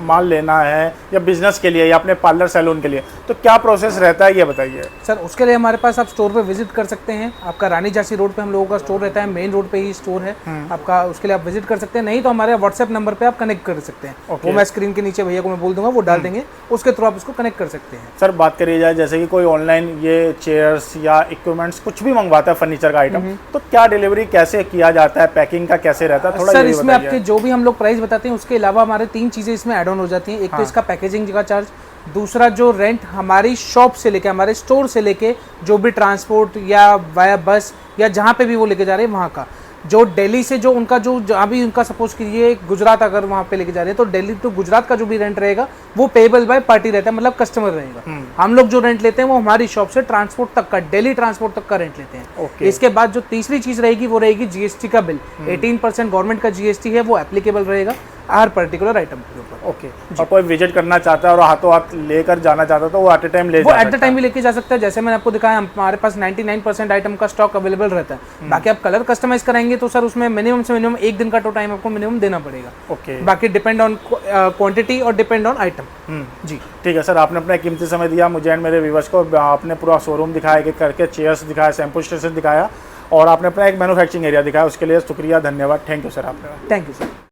S2: माल लेना है या बिजनेस के लिए या अपने पार्लर सैलून के लिए, तो क्या प्रोसेस रहता है ये बताइए।
S1: सर उसके लिए हमारे पास आप स्टोर पे विजिट कर सकते हैं। आपका रानी झांसी रोड पे हम लोगों का स्टोर रहता है, मेन रोड पे ही स्टोर है आपका, उसके लिए आप विजिट कर सकते हैं। नहीं तो हमारे व्हाट्सएप नंबर पे आप कनेक्ट कर सकते हैं। वो मैं स्क्रीन के नीचे भैया को मैं बोल दूंगा, वो डाल देंगे, उसके थ्रू आप उसको कनेक्ट कर सकते हैं।
S2: सर बात करी जाए जैसे कि कोई ऑनलाइन ये चेयर्स या इक्विपमेंट्स कुछ भी मंगवाता है फर्नीचर का आइटम, तो क्या डिलीवरी डिलीवरी कैसे किया जाता है, पैकिंग का कैसे रहता है, थोड़ा
S1: सर
S2: ये भी
S1: इसमें
S2: बताइए।
S1: आपके जो भी हम लोग प्राइस बताते हैं उसके अलावा हमारे 3 चीज़ें इसमें ऐड ऑन हो जाती हैं। एक तो इसका पैकेजिंग का चार्ज, दूसरा जो रेंट हमारी शॉप से लेके, हमारे स्टोर से लेके जो भी ट्रांसपोर्ट या वाया बस या जहाँ पे भी वो लेके जा रहे हैं वहाँ का, जो दिल्ली से जो उनका जो जहाँ भी उनका सपोज कीजिए गुजरात अगर वहाँ पे लेके जा रहे हैं तो दिल्ली टू गुजरात का जो भी रेंट रहेगा वो पेबल बाय पार्टी रहता है, मतलब कस्टमर रहेगा। हम लोग जो रेंट लेते हैं वो हमारी शॉप से ट्रांसपोर्ट तक का, दिल्ली ट्रांसपोर्ट तक का रेंट लेते हैं।
S2: ओके।
S1: इसके बाद जो तीसरी चीज रहेगी वो रहेगी जीएसटी का बिल। 18% गवर्नमेंट का जीएसटी है, वो एप्लीकेबल रहेगा हर पर्टिकुलर आइटम के ऊपर।
S2: ओके। और कोई विजिट करना चाहता है और हाथों हाथ लेकर जाना चाहता है तो वो एट ए टाइम ले
S1: वो
S2: जा
S1: एट द
S2: सकता
S1: टाइम भी लेके जा सकता है। जैसे मैंने आपको दिखाया हमारे पास 99% आइटम का स्टॉक अवेलेबल रहता है। बाकी आप कलर कस्टमाइज कराएंगे तो सर उसमें मिनिमम से मिनिमम 1 दिन का तो टाइम आपको मिनिमम देना पड़ेगा।
S2: ओके।
S1: बाकी डिपेंड ऑन क्वांटिटी और डिपेंड ऑन आइटम। जी
S2: ठीक है सर, आपने अपना कीमती समय दिया मुझे एंड मेरे व्यूवर्स को। आपने पूरा शोरूम दिखाया, एक एक करके चेयर्स दिखाया, शैम्पू स्टेशन दिखाया और आपने अपना एक मैन्युफैक्चरिंग एरिया दिखाया, उसके लिए शुक्रिया, धन्यवाद, थैंक यू सर। आपने
S1: थैंक यू सर।